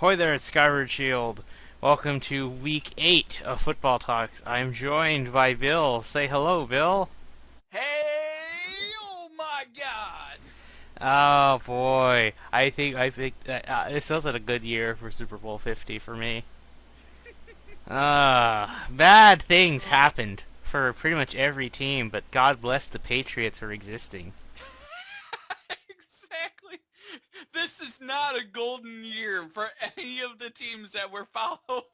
Hoy there, it's Skyward Shield. Welcome to week 8 of Football Talks. I'm joined by Bill. Say hello, Bill. Hey! Oh my God! Oh boy, I think this wasn't a good year for Super Bowl 50 for me. Bad things Uh, happened for pretty much every team, but God bless the Patriots for existing. exactly. This is not a golden year for any of the teams that we're following.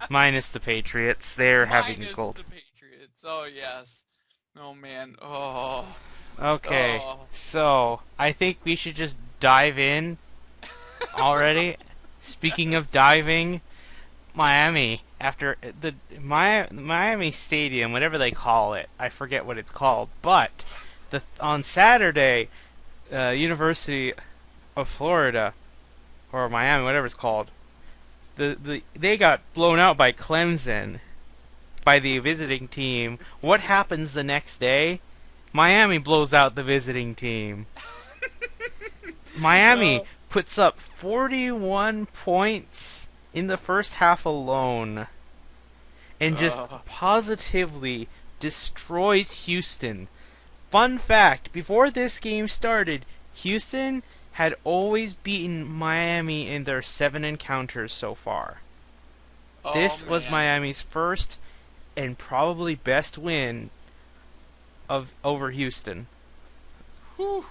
Minus the Patriots, they're having a Minus gold. the Patriots. Oh, yes. Oh, man. Oh. Okay, Oh. so I think we should just dive in already. Speaking of Yes. diving, Miami after the Miami Stadium, whatever they call it, I forget what it's called. But on Saturday, University of Florida or Miami, whatever it's called, they got blown out by Clemson by the visiting team. What happens the next day? Miami blows out the visiting team. Miami Uh, puts up 41 points in the first half alone and just uh, positively destroys Houston. Fun fact, before this game started, Houston had always beaten Miami in their 7 encounters so far. oh, This was man. Miami's first and probably best win of over Houston. Whew.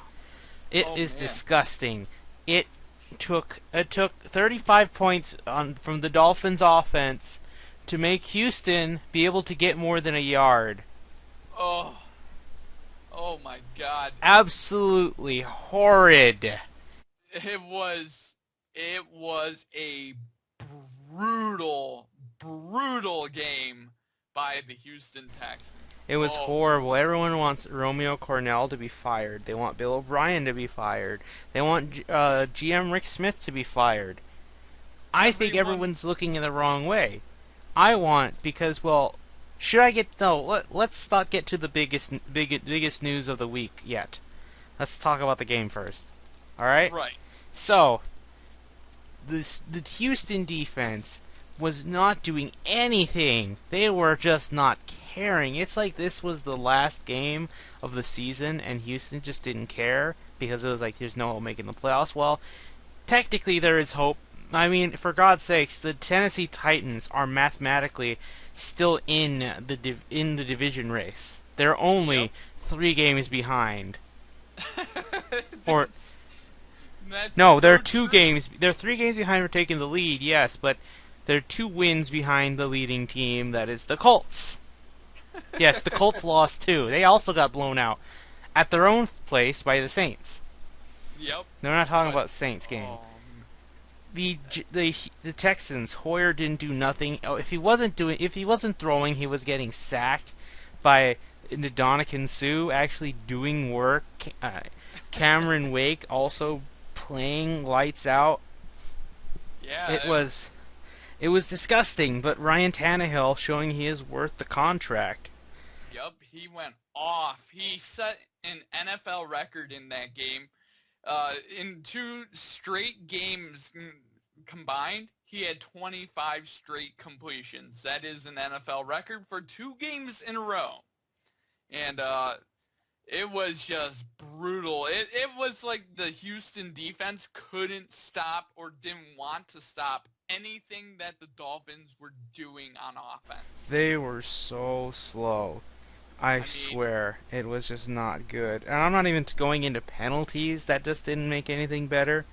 It Oh, is man. disgusting. It took 35 points from the Dolphins offense to make Houston be able to get more than a yard. Oh. Oh, my God. Absolutely horrid. It was it was a brutal, brutal game by the Houston Texans. It was Oh horrible. my Everyone wants Romeo Cornell to be fired. They want Bill O'Brien to be fired. They want GM Rick Smith to be fired. I think everyone everyone's looking in the wrong way. I want because well, should I get no? Let's not get to the biggest news of the week yet. Let's talk about the game first. All right. right. So the Houston defense was not doing anything. They were just not caring. It's like this was the last game of the season, and Houston just didn't care because it was like there's no hope making the playoffs. Well, technically there is hope. I mean, for God's sakes, the Tennessee Titans are mathematically still in the division race. They're Yep. only 3 games behind. Or that's that's no, they're so two true. games. They're 3 games behind for taking the lead. Yes, but they're 2 wins behind the leading team. That is the Colts. Yes, the Colts lost too. They also got blown out at their own place by the Saints. Yep. They're not talking But about Saints game. oh, the the Texans, Hoyer didn't do nothing. Oh, if he wasn't throwing, he was getting sacked by Ndonagh Sue actually doing work. Cameron Wake also playing lights out. yeah. It was it was disgusting, but Ryan Tannehill showing he is worth the contract. Yep. He went off. He set an NFL record in that game. In two straight games combined, he had 25 straight completions. That is an NFL record for 2 games in a row. And it was just brutal. It was like the Houston defense couldn't stop or didn't want to stop anything that the Dolphins were doing on offense. They were so slow. I I mean, swear, it was just not good. And I'm not even going into penalties. That just didn't make anything better.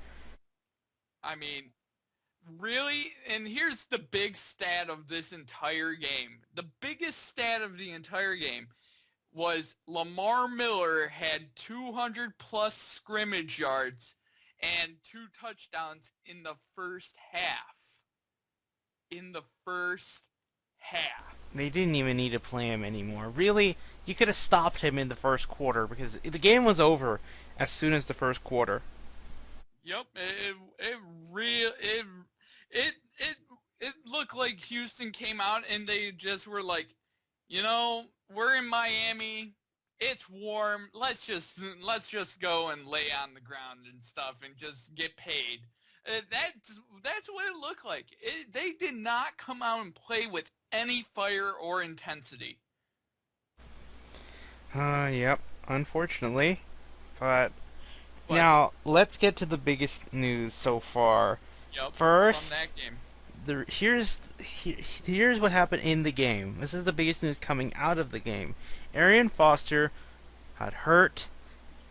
I mean, really? And here's the big stat of this entire game. The biggest stat of the entire game was Lamar Miller had 200 plus scrimmage yards and 2 touchdowns in the first half. In the first half. They didn't even need to play him anymore. Really, you could have stopped him in the first quarter because the game was over as soon as the first quarter. Yep, it real it it it looked like Houston came out and they just were like, we're in Miami. It's warm. Let's just go and lay on the ground and stuff and just get paid. That's what it looked like. They did not come out and play with any fire or intensity. Yep, unfortunately. But But now let's get to the biggest news so far. yep, from First, that game. here's what happened in the game. This is the biggest news coming out of the game. Arian Foster got hurt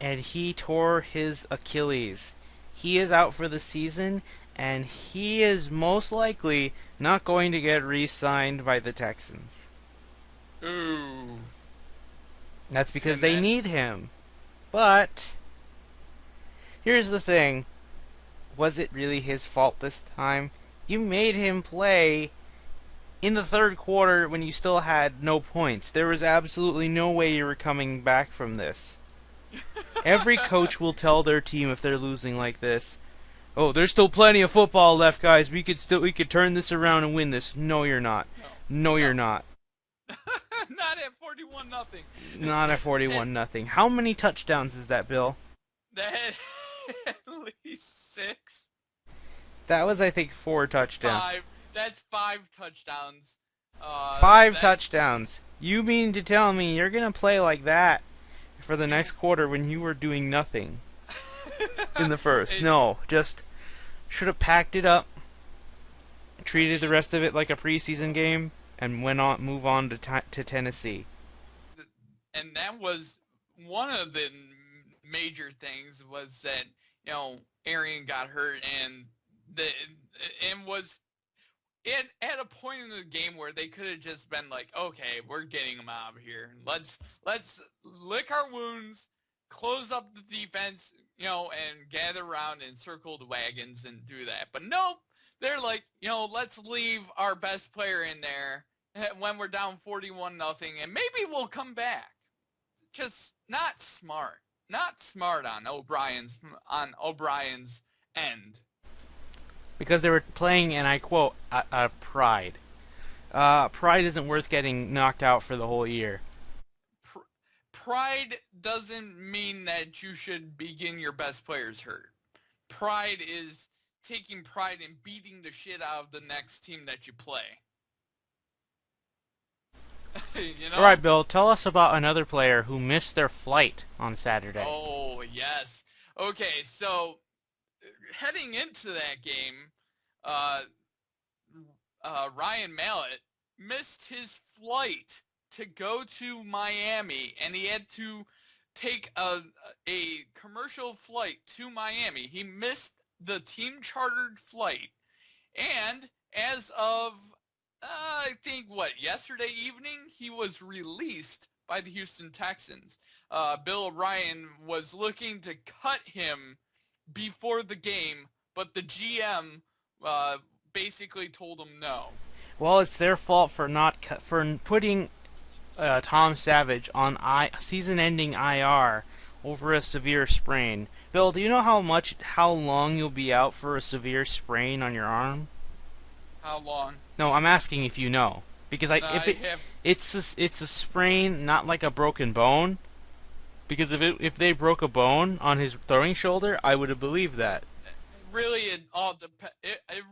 and he tore his Achilles. He is out for the season, and he is most likely not going to get re-signed by the Texans. Ooh, That's because and they that's need him. But here's the thing. Was it really his fault this time? You made him play in the third quarter when you still had no points. There was absolutely no way you were coming back from this. Every coach will tell their team if they're losing like this, "Oh, there's still plenty of football left, guys. We could turn this around and win this." No, you're not. no, No, you're no, not. not at 41 nothing. Not at And 41 nothing. How many touchdowns is that, Bill? that at least six, That was, I think, 4 touchdowns. five. That's five touchdowns. Five That's touchdowns. You mean to tell me you're gonna play like that for the next quarter when you were doing nothing in the first? it, No, just should have packed it up, I treated the mean, rest of it like a preseason game, and move on to Tennessee. and that was one of the major things was that Arian got hurt the and was at a point in the game where they could have just been like, okay, we're getting him out of here. Let's lick our wounds, close up the defense, and gather around and circle the wagons and do that. But nope, they're like, let's leave our best player in there when we're down 41 nothing, and maybe we'll come back. Just not smart. Not smart on O'Brien's end. Because they were playing, and I quote, out of pride. Pride isn't worth getting knocked out for the whole year. Pr- Pride doesn't mean that you should begin your best players hurt. Pride is taking pride in beating the shit out of the next team that you play. you All right, know? Bill, tell us about another player who missed their flight on Saturday. Oh, yes. Okay, so heading into that game, uh, Ryan Mallett missed his flight to go to Miami, and he had to take a commercial flight to Miami. He missed the team chartered flight, and as of I think yesterday evening, he was released by the Houston Texans. Bill O'Brien was looking to cut him before the game, but the GM basically told him no. Well, it's their fault for not for putting Tom Savage on season-ending IR over a severe sprain. Bill, do you know how long you'll be out for a severe sprain on your arm? How long? No, I'm asking if you know, because if I have. it's a sprain, not like a broken bone. Because if they broke a bone on his throwing shoulder, I would have believed that. Really, it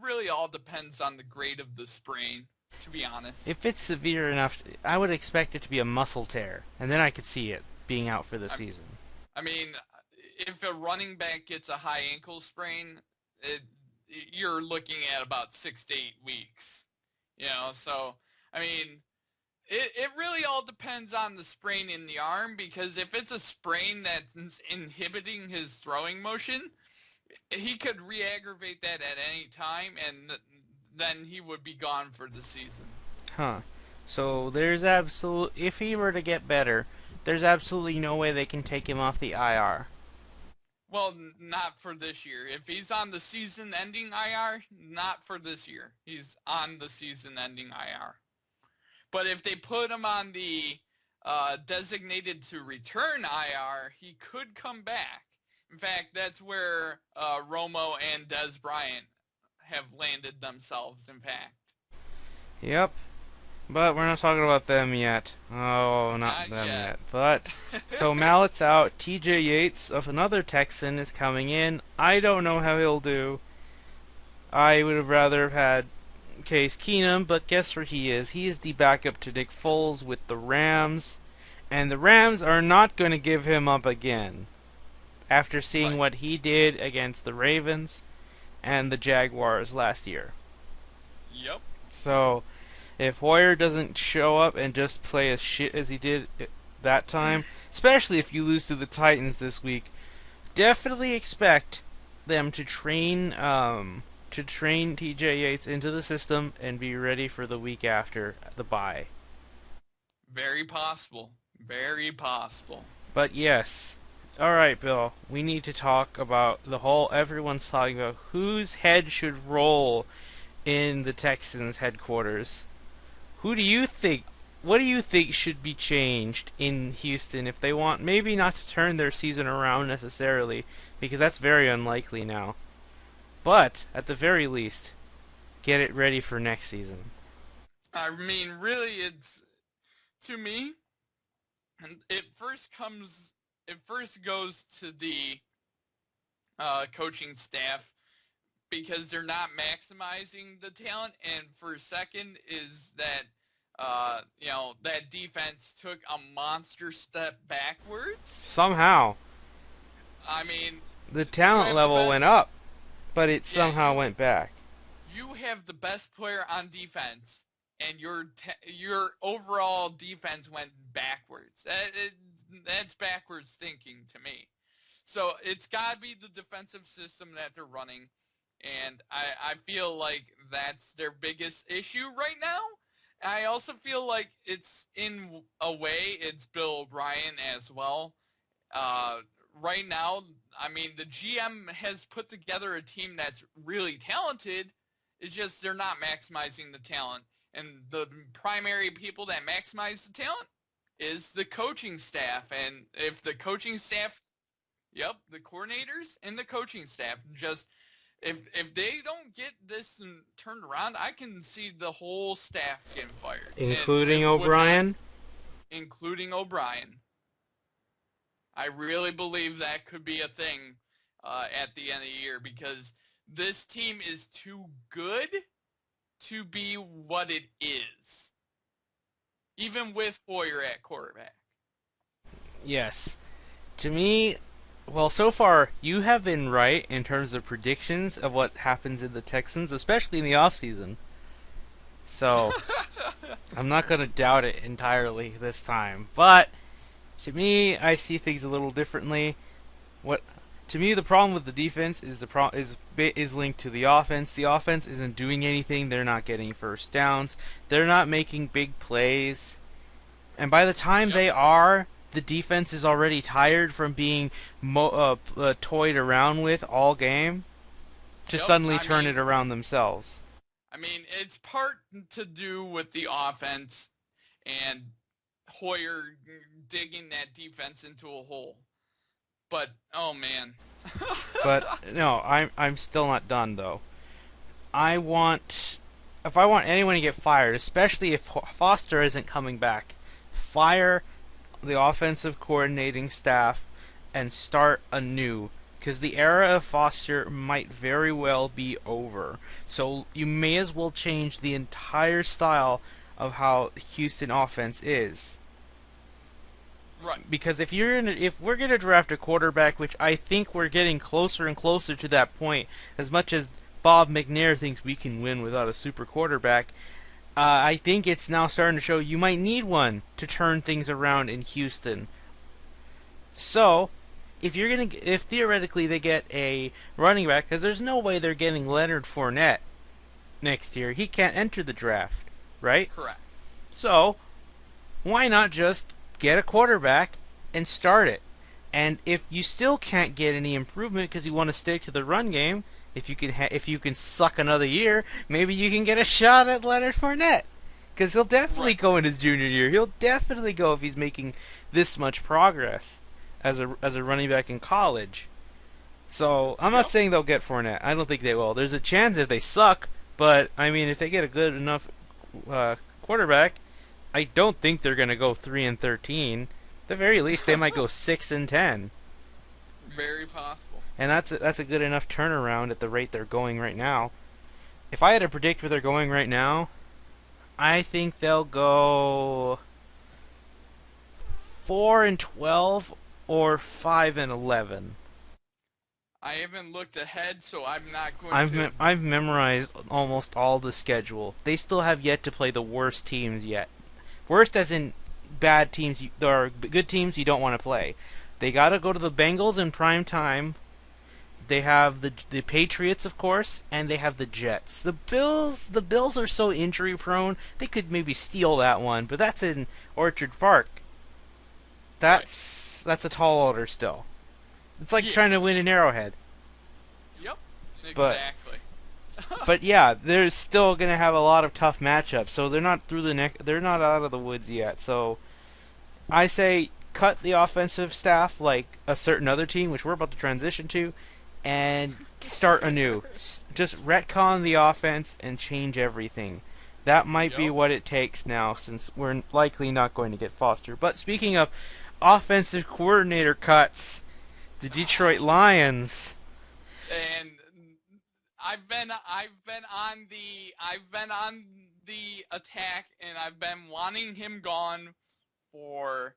really all depends on the grade of the sprain. To be honest. If it's severe enough, I would expect it to be a muscle tear, and then I could see it being out for the I, season. I mean, if a running back gets a high ankle sprain, you're looking at about 6 to 8 weeks. So I mean, it really all depends on the sprain in the arm because if it's a sprain that's inhibiting his throwing motion, he could re-aggravate that at any time, and then he would be gone for the season. Huh. So if he were to get better, there's absolutely no way they can take him off the IR. Well, not for this year. If he's on the season-ending IR, not for this year. He's on the season-ending IR. But if they put him on the designated to return IR, he could come back. In fact, that's where Romo and Des Bryant have landed themselves, in fact. Yep. But we're not talking about them yet. Oh, not Not them yet. yet. But so Mallett's out. TJ Yates of another Texan is coming in. I don't know how he'll do. I would have rather have had Case Keenum, but guess where he is? He is the backup to Nick Foles with the Rams, and the Rams are not going to give him up again after seeing Right. what he did against the Ravens and the Jaguars last year. Yep. So, if Hoyer doesn't show up and just play as shit as he did that time, especially if you lose to the Titans this week, definitely expect them to train TJ Yates into the system and be ready for the week after the bye. Very possible. Very possible. But yes. Alright, Bill, we need to talk about everyone's talking about whose head should roll in the Texans headquarters. Who do you think what do you think should be changed in Houston if they want maybe not to turn their season around necessarily, because that's very unlikely now. But at the very least, get it ready for next season. I mean, really, it's to me. It first goes to the coaching staff because they're not maximizing the talent, and for second is that that defense took a monster step backwards. Somehow, I mean, the you talent have the level went best. up, but it Yeah, somehow went back. you have the best player on defense, and your overall defense went backwards. That's backwards thinking to me. So it's got to be the defensive system that they're running, and I feel like that's their biggest issue right now. I also feel like it's in a way it's Bill O'Brien as well. Uh, right now, I mean, the GM has put together a team that's really talented. It's just they're not maximizing the talent. And the primary people that maximize the talent is the coaching staff. And if the coaching staff, yep, the coordinators and the coaching staff just if they don't get this turned around, I can see the whole staff getting fired, and Including it would not, O'Brien? including O'Brien. I really believe that could be a thing at the end of the year because this team is too good to be what it is, even with Hoyer at quarterback. Yes. To me, well, so far, you have been right in terms of predictions of what happens in the Texans, especially in the offseason. So, I'm not going to doubt it entirely this time. But, to me, I see things a little differently. What To me, the problem with the defense is linked to the offense. The offense isn't doing anything. They're not getting first downs. They're not making big plays. And by the time Yep, they are, the defense is already tired from being toyed around with all game to yep. suddenly turn it around themselves. I mean, it's part to do with the offense and Hoyer digging that defense into a hole. But oh man. But no, I'm still not done though. I want if I want anyone to get fired, especially if Foster isn't coming back, fire the offensive coordinating staff and start anew. Because the era of Foster might very well be over. So you may as well change the entire style of how Houston offense is. Right. Because if we're gonna draft a quarterback, which I think we're getting closer and closer to that point, as much as Bob McNair thinks we can win without a super quarterback, I think it's now starting to show you might need one to turn things around in Houston. So, if theoretically they get a running back, because there's no way they're getting Leonard Fournette next year, he can't enter the draft, right? Correct. So, why not just get a quarterback and start it? And if you still can't get any improvement because you want to stick to the run game, if you can suck another year, maybe you can get a shot at Leonard Fournette. Because he'll definitely Right. go in his junior year. He'll definitely go if he's making this much progress as a running back in college. So I'm not Yep. saying they'll get Fournette. I don't think they will. There's a chance if they suck, but I mean, if they get a good enough quarterback, I don't think they're going to go 3-13. At the very least, they might go 6-10, Very possible. and that's a good enough turnaround at the rate they're going right now. If I had to predict where they're going right now, I think they'll go 4-12 or 5-11. I haven't looked ahead, so I'm not going I've to. I've memorized almost all the schedule. They still have yet to play the worst teams yet. Worst as in bad teams. There are good teams you don't want to play. They got to go to the Bengals in prime time. They have the Patriots, of course, and they have the Jets. The Bills are so injury prone. They could maybe steal that one, but that's in Orchard Park. Right. That's a tall order still. It's like Yeah. trying to win an Arrowhead. Yep. But Exactly. but yeah, they're still gonna have a lot of tough matchups. So they're not through the neck. They're not out of the woods yet. So I say cut the offensive staff like a certain other team, which we're about to transition to, and start anew. Just retcon the offense and change everything. That might be Yep. what it takes now, since we're likely not going to get Foster. But speaking of offensive coordinator cuts, the Detroit Lions. And I've been on the attack, and I've been wanting him gone for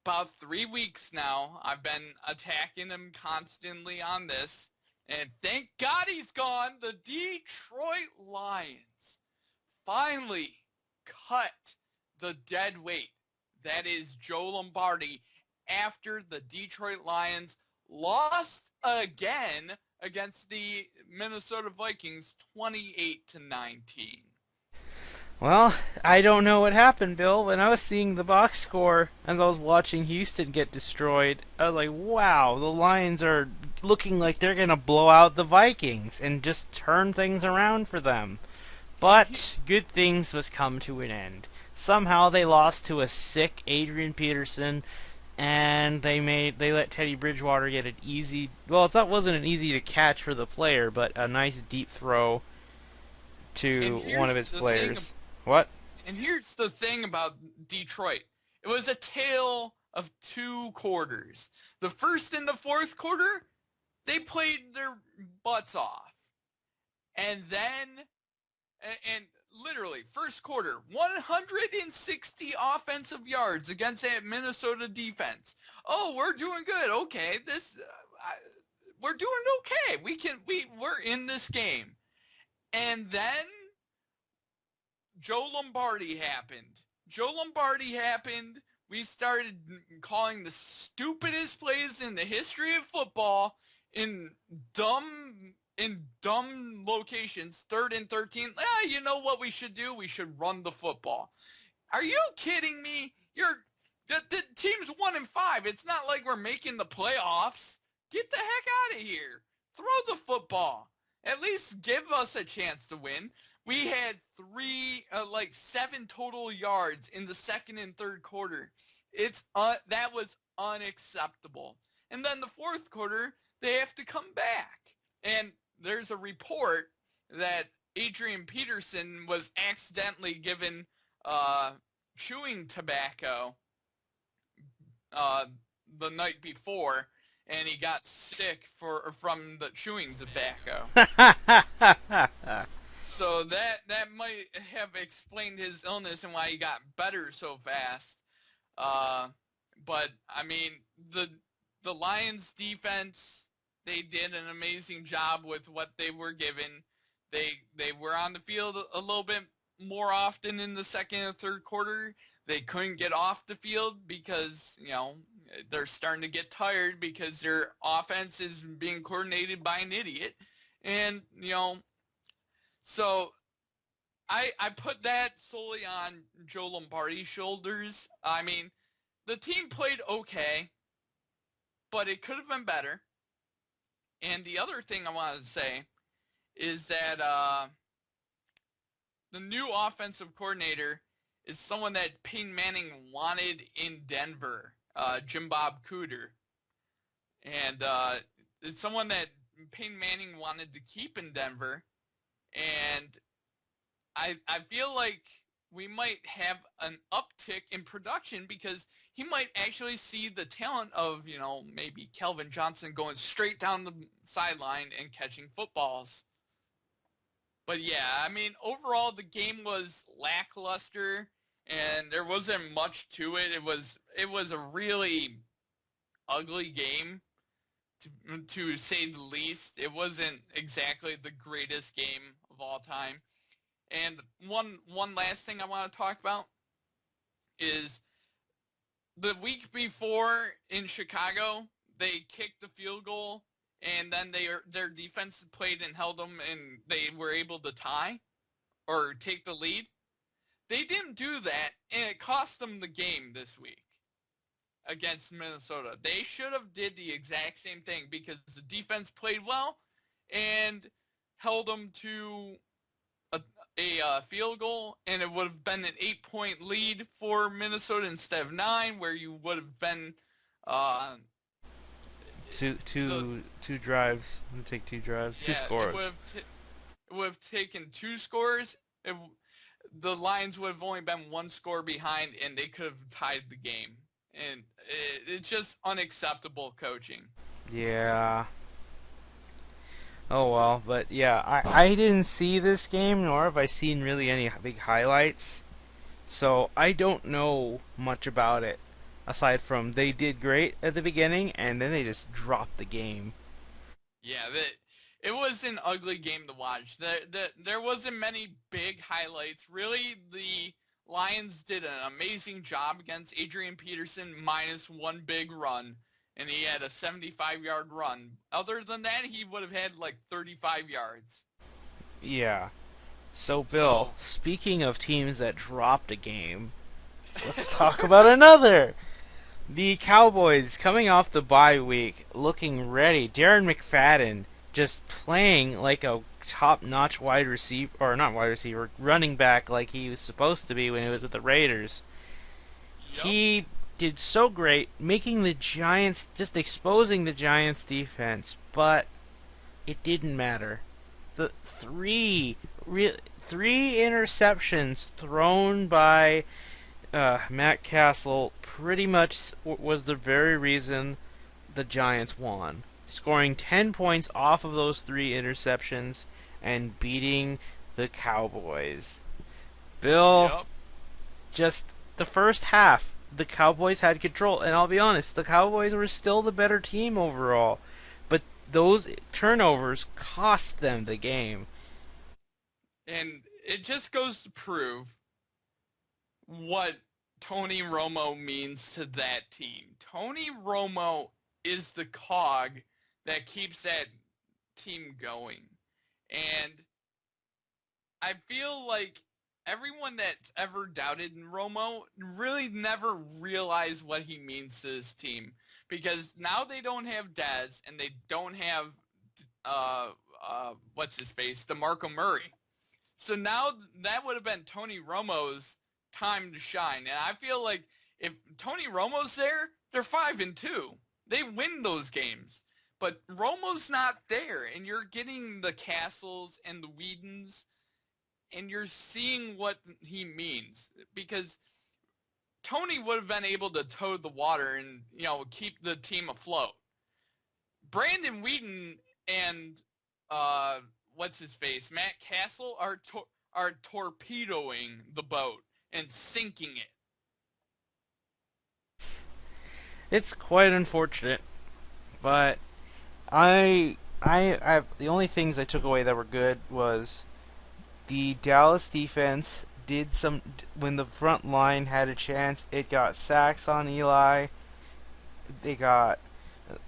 about 3 weeks now. I've been attacking him constantly on this, and thank God he's gone. The Detroit Lions finally cut the dead weight that is Joe Lombardi after the Detroit Lions lost again against the Minnesota Vikings 28-19. Well, I don't know what happened, Bill. When I was seeing the box score as I was watching Houston get destroyed, I was like, wow, the Lions are looking like they're going to blow out the Vikings and just turn things around for them. And he, But good things must come to an end. Somehow they lost to a sick Adrian Peterson, and they let Teddy Bridgewater get an easy. Well, it wasn't an easy to catch for the player, but a nice deep throw and to one of here's his the thing players. What? and here's the thing about Detroit. It was a tale of two quarters. The first and the fourth quarter, they played their butts off. And then and literally first quarter 160 offensive yards against that Minnesota defense. Oh, we're doing good. Okay, we're doing okay. We're in this game. And then Joe Lombardi happened. Joe Lombardi happened. We started calling the stupidest plays in the history of football in dumb locations. 3rd and 13. You know what we should do? We should run the football. Are you kidding me? The team's 1-5. It's not like we're making the playoffs. Get the heck out of here. Throw the football. At least give us a chance to win. We had seven total yards in the second and third quarter. That was unacceptable. And then the fourth quarter, they have to come back. And there's a report that Adrian Peterson was accidentally given chewing tobacco uh, the night before, and he got sick from the chewing tobacco. So that might have explained his illness and why he got better so fast. Uh, but I mean the Lions defense, they did an amazing job with what they were given. They were on the field a little bit more often in the second and third quarter. They couldn't get off the field because they're starting to get tired because their offense is being coordinated by an idiot, and so I put that solely on Joe Lombardi's shoulders. I mean, the team played okay, but it could have been better. And the other thing I wanted to say is that the new offensive coordinator is someone that Peyton Manning wanted in Denver, Jim Bob Cooter. And it's someone that Peyton Manning wanted to keep in Denver. And I feel like we might have an uptick in production because he might actually see the talent of, maybe Kelvin Johnson going straight down the sideline and catching footballs. But yeah, I mean, overall the game was lackluster, and there wasn't much to it. It was a really ugly game to say the least. It wasn't exactly the greatest game of all time. And one last thing I want to talk about is the week before in Chicago, they kicked the field goal, and then their defense played and held them, and they were able to tie or take the lead. They didn't do that, and it cost them the game this week against Minnesota. They should have did the exact same thing because the defense played well and held them to a field goal, and it would have been an 8-point lead for Minnesota instead of 9, where you would have been uh, Two, the two, two drives. I'm gonna take two drives, two yeah it would scores. have it would have taken 2 scores. The Lions would have only been 1 score behind, and they could have tied the game. And it's just unacceptable coaching. Yeah. Oh well, but yeah, I didn't see this game, nor have I seen really any big highlights. So I don't know much about it, aside from they did great at the beginning, and then they just dropped the game. Yeah, it was an ugly game to watch. There wasn't many big highlights. Really, the Lions did an amazing job against Adrian Peterson minus one big run, and he had a 75-yard run. Other than that, he would have had like 35 yards. Yeah. So Bill, So, speaking of teams that dropped a game, let's talk about another. The Cowboys coming off the bye week, looking ready. Darren McFadden just playing like a top-notch wide receiver, or not wide receiver, running back like he was supposed to be when he was with the Raiders. yep. He did so great, making the Giants, just exposing the Giants' defense, but it didn't matter. The three interceptions thrown by Matt Castle pretty much was the very reason the Giants won, scoring 10 points off of those three interceptions and beating the Cowboys. Bill, Yep. just the first half, the Cowboys had control, and I'll be honest, the Cowboys were still the better team overall, but those turnovers cost them the game. And it just goes to prove what Tony Romo means to that team. Tony Romo is the cog that keeps that team going. And I feel like everyone that's ever doubted Romo really never realized what he means to this team. Because now they don't have Dez and they don't have uh what's his face, DeMarco Murray. So now that would have been Tony Romo's time to shine. And I feel like if Tony Romo's there, they're 5-2. They win those games. But Romo's not there, and you're getting the Castles and the Whedons, and you're seeing what he means. Because Tony would have been able to tow the water and, keep the team afloat. Brandon Whedon and what's his face, Matt Castle are torpedoing the boat and sinking it. It's quite unfortunate, but the only things I took away that were good was the Dallas defense did some when the front line had a chance. It got sacks on Eli. They got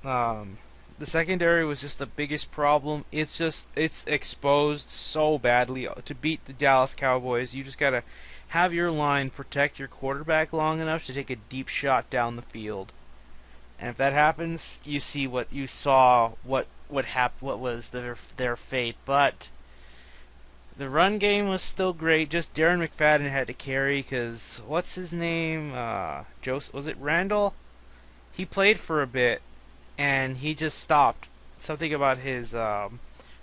um, the secondary was just the biggest problem. It's exposed so badly to beat the Dallas Cowboys. You just gotta have your line protect your quarterback long enough to take a deep shot down the field. And if that happens, you see what you saw, what was their fate. But the run game was still great. Just Darren McFadden had to carry because what's his name? Joseph, was it Randall? He played for a bit and he just stopped. Something about his I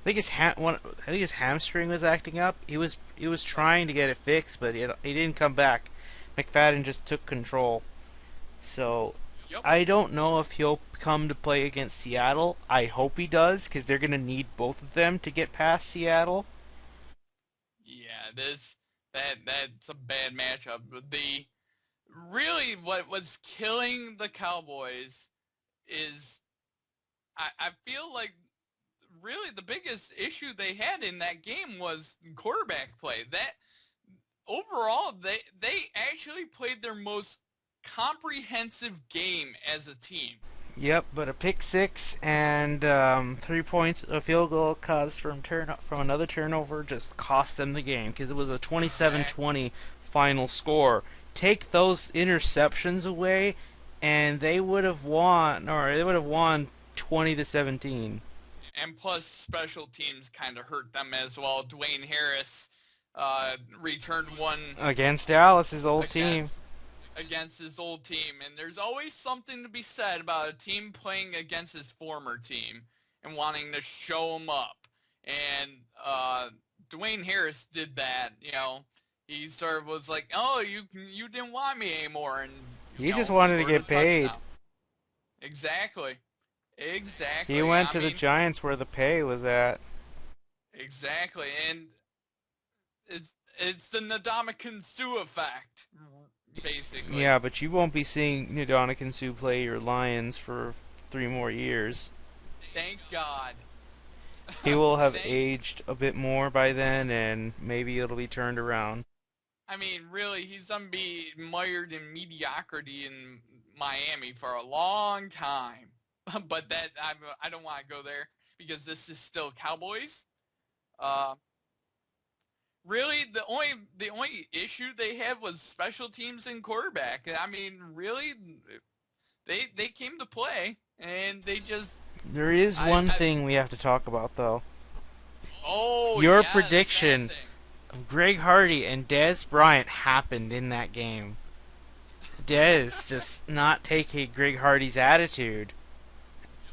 think his hamstring was acting up. He was trying to get it fixed, but he didn't come back. McFadden just took control. So Yep. I don't know if he'll come to play against Seattle. I hope he does because they're gonna need both of them to get past Seattle. that's a bad matchup. The really what was killing the Cowboys is I feel like really the biggest issue they had in that game was quarterback play. That overall they actually played their most comprehensive game as a team. Yep, but a pick six and 3 points, a field goal caused from another turnover just cost them the game because it was a Exactly. 27-20 final score. Take those interceptions away, and they would have won, or they would have won 20-17 And plus special teams kind of hurt them as well. Dwayne Harris returned one against Dallas's old team. against against his old team, and there's always something to be said about a team playing against his former team and wanting to show him up. And Dwayne Harris did that. He sort of was like, "Oh, you didn't want me anymore," and He just wanted to scored a get paid. touchdown. Exactly, He exactly. went I to the mean, Giants where the pay was at. exactly, and it's the Ndamukong Suh effect, basically. Yeah, but you won't be seeing Ndamukong Suh play your Lions for 3 more years. Thank God. He will have Thank. aged a bit more by then, and maybe it'll be turned around. I mean, really, he's gonna be mired in mediocrity in Miami for a long time. But I don't want to go there because this is still Cowboys. Uh, really, the only issue they had was special teams and quarterback. I mean, really, they came to play and they just There is I one thing we have to talk about, though. oh Your yes, that prediction thing. of Greg Hardy and Dez Bryant happened in that game. Dez just not taking Greg Hardy's attitude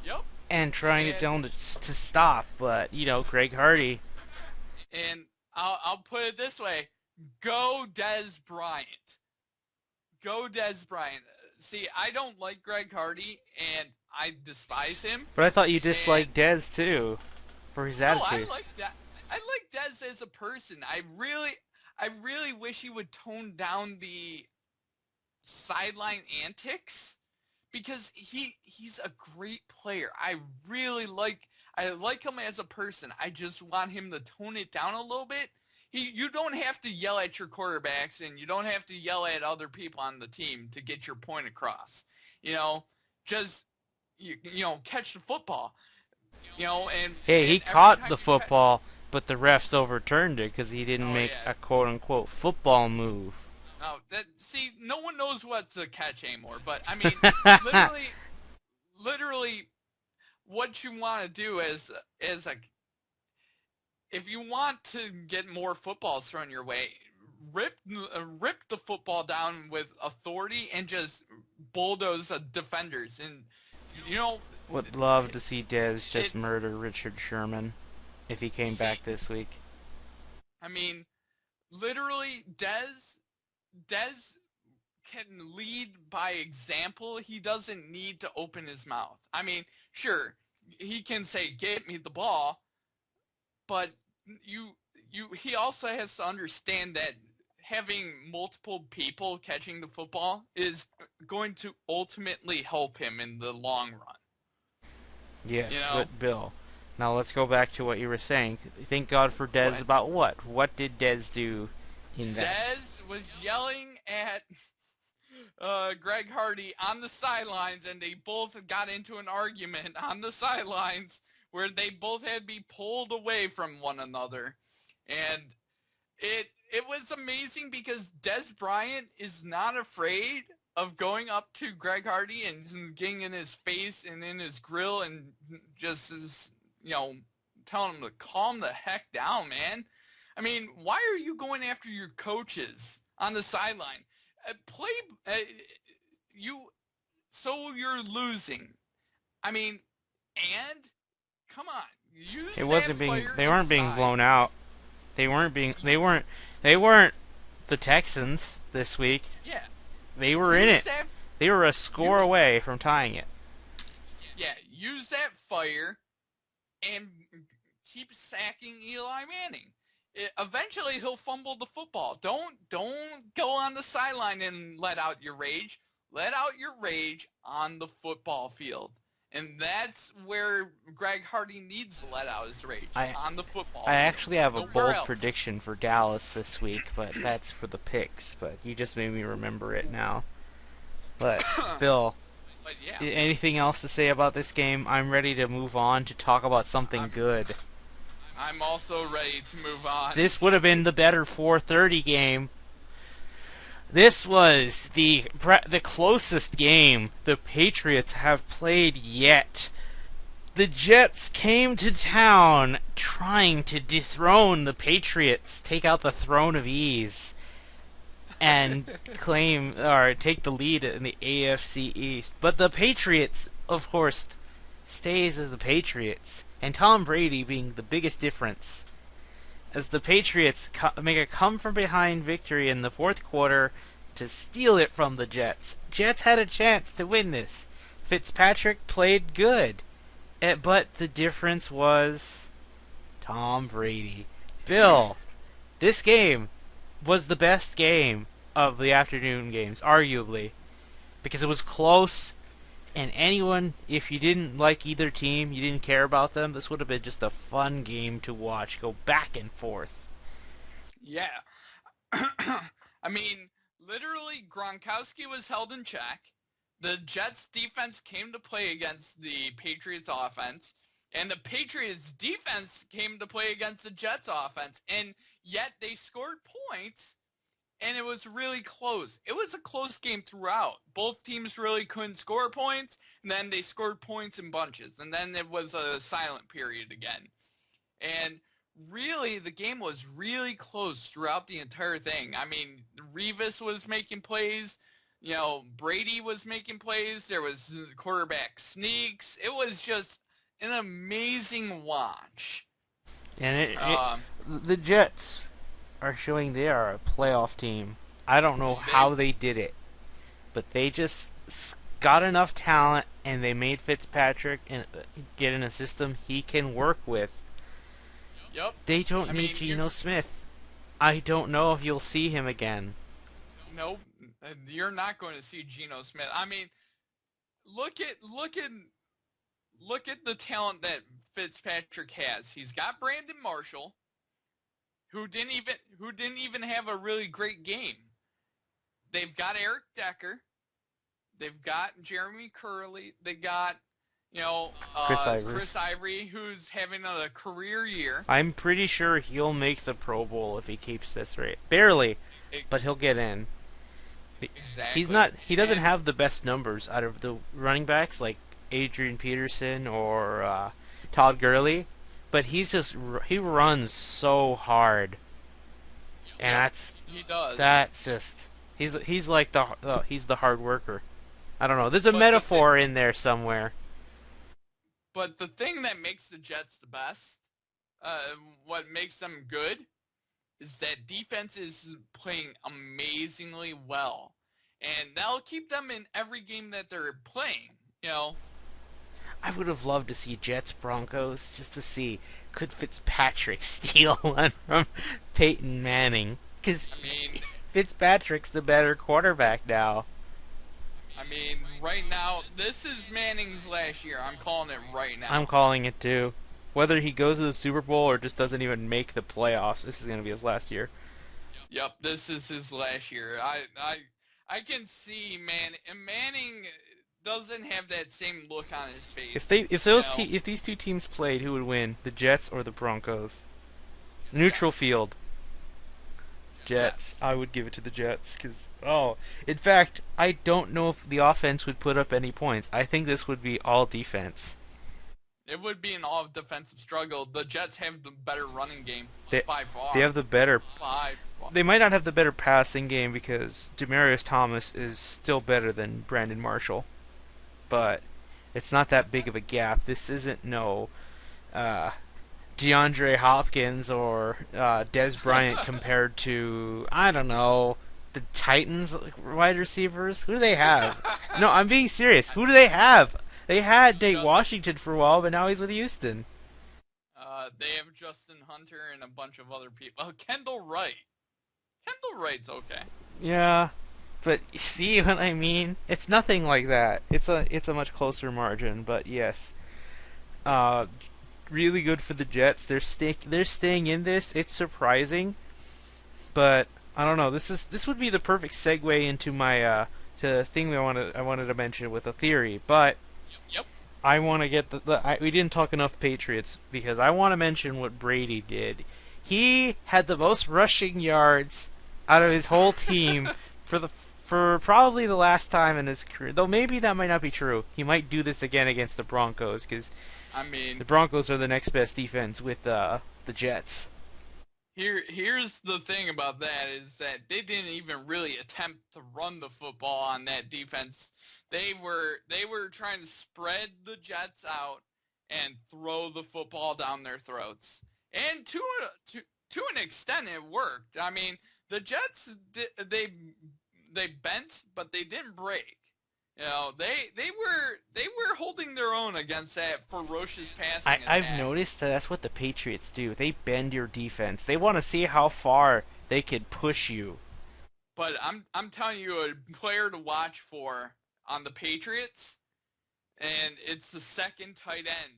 Yep. and trying to And tell him to stop, but, Greg Hardy. and I'll put it this way: Go Des Bryant. Go Des Bryant. See, I don't like Greg Hardy, and I despise him. But I thought you And disliked Dez, too, for his no, I attitude. like that. I like Des as a person. I really wish he would tone down the sideline antics because he's a great player. I like him as a person. I just want him to tone it down a little bit. You don't have to yell at your quarterbacks and you don't have to yell at other people on the team to get your point across. You know, just catch the football. And Hey, he and every caught time the you catch, football, but the refs overturned it because he didn't oh make yeah, a quote-unquote football move. no, that see, no one knows what's a catch anymore. But I mean, literally, literally, what you want to do is like if you want to get more footballs thrown your way, rip the football down with authority and just bulldoze defenders. And you know, Would love to see Dez just it's murder Richard Sherman if he came back see, this week. I mean, literally, Dez can lead by example. He doesn't need to open his mouth. I mean, sure, he can say, "Get me the ball," but he also has to understand that having multiple people catching the football is going to ultimately help him in the long run. You Yes, know, but Bill. Now let's go back to what you were saying. Thank God for go Dez ahead. about what? What did Dez do in that? Dez was yelling at Greg Hardy on the sidelines, and they both got into an argument on the sidelines where they both had to be pulled away from one another. And it was amazing because Des Bryant is not afraid of going up to Greg Hardy and getting in his face and in his grill and just you know telling him to calm the heck down, man. I mean, why are you going after your coaches on the sideline? Play you so you're losing. I mean, and come on, use It that wasn't being. fire They weren't being inside. blown out. They weren't being. They weren't. They weren't the Texans this week. Yeah, They were in use it. that They were a score use away from tying it. use that fire and keep sacking Eli Manning. eventually he'll fumble the football. Don't go on the sideline and let out your rage. Let out your rage on the football field. And that's where Greg Hardy needs to let out his rage, I on the football I field. actually have a Nowhere bold else. prediction for Dallas this week, but that's for the picks. But you just made me remember it now. But Bill, But yeah, anything else to say about this game? I'm ready to move on to talk about something I'm good. I'm also ready to move on. This would have been the better 4:30 game. This was the closest game the Patriots have played yet. The Jets came to town trying to dethrone the Patriots, take out the throne of ease, and claim or take the lead in the AFC East. But the Patriots, of course, stays as the Patriots, and Tom Brady being the biggest difference. As the Patriots make a come from behind victory in the fourth quarter to steal it from the Jets. Jets had a chance to win this. Fitzpatrick played good, but the difference was Tom Brady. Bill, this game was the best game of the afternoon games, arguably, because it was close. And anyone, if you didn't like either team, you didn't care about them, this would have been just a fun game to watch. Go back and forth. Yeah. I mean, literally, Gronkowski was held in check. The Jets defense came to play against the Patriots offense, and the Patriots defense came to play against the Jets offense, and yet they scored points, and it was really close. It was a close game throughout. Both teams really couldn't score points, and then they scored points in bunches, and then it was a silent period again. And really, the game was really close throughout the entire thing. I mean, Revis was making plays. Brady was making plays. There was quarterback sneaks. It was just an amazing watch. And Um, the Jets are showing they are a playoff team. I don't know they, how they did it, but they just got enough talent and they made Fitzpatrick and get in a system he can work with. yep. They don't I need mean, Geno Smith. I don't know if you'll see him again. nope. You're not going to see Geno Smith. I mean, look at the talent that Fitzpatrick has. He's got Brandon Marshall, who didn't even have a really great game. They've got Eric Decker. They've got Jeremy Curley. They got Chris Ivory. Chris Ivory, who's having a career year. I'm pretty sure he'll make the Pro Bowl if he keeps this rate. Barely, It, but he'll get in. He's exactly. not. He doesn't And have the best numbers out of the running backs like Adrian Peterson or Todd Gurley, but he runs so hard, and yep, that's he does. that's just he's like he's the hard worker. I don't know. There's a But the thi- metaphor in there somewhere. but the thing that makes the Jets the best, what makes them good, is that defense is playing amazingly well, and that'll keep them in every game that they're playing. You know, I would have loved to see Jets Broncos just to see could Fitzpatrick steal one from Peyton Manning because I mean, Fitzpatrick's the better quarterback now. right now, this is Manning's last year. I'm calling it right I'm now. calling it too. Whether he goes to the Super Bowl or just doesn't even make the playoffs, this is going to be his last year. Yep, this is his last year. I can see Manning doesn't have that same look on his If face. they if You those know, if these two teams played, who would win? The Jets or the Broncos? Neutral Jets, field. Jets. Jets. I would give it to the Jets because in fact, I don't know if the offense would put up any points. I think this would be all defense. It would be an all defensive struggle. The Jets have the better running game They by they far. have the better. By far. They might not have the better passing game because Demarius Thomas is still better than Brandon Marshall, but it's not that big of a gap. This isn't no uh, DeAndre Hopkins or Des Bryant compared to I don't know the Titans wide receivers. Who do they have? No, I'm being serious. Who do they have? They had Nate Just Washington for a while, but now he's with Houston. they have Justin Hunter and a bunch of other people. Oh, Kendall Wright. Kendall Wright's okay. Yeah, but you see what I mean? It's nothing like that. It's a much closer margin, but yes. Uh, really good for the Jets. They're staying in this. It's surprising, but I don't know. This would be the perfect segue into my to the thing I wanted to mention with a theory, but Yep. I want to get we didn't talk enough Patriots because I want to mention what Brady did. He had the most rushing yards out of his whole team for probably the last time in his career. Though maybe that might not be true. He might do this again against the Broncos because I mean, the Broncos are the next best defense with the Jets. here's the thing about that is that they didn't even really attempt to run the football on that defense. They were trying to spread the Jets out and throw the football down their throats. And to an extent it worked. I mean, the Jets they bent, but they didn't break. You know, they were holding their own against that ferocious passing I've attack. noticed that that's what the Patriots do. They bend your defense. They want to see how far they could push you. But I'm telling you a player to watch for on the Patriots, and it's the second tight end,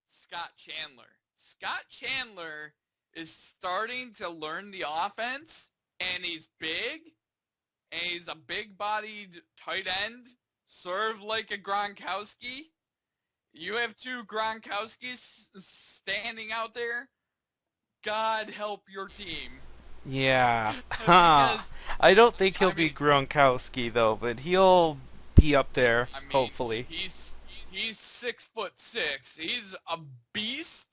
Scott Chandler. Scott Chandler is starting to learn the offense, and he's big, and he's a big-bodied tight end, served like a Gronkowski. You have two Gronkowskis standing out there. God help your team. Yeah. Huh. Because, I don't think he'll I be mean, Gronkowski though, but he'll be up there, I mean, hopefully. he's 6'6". He's a beast.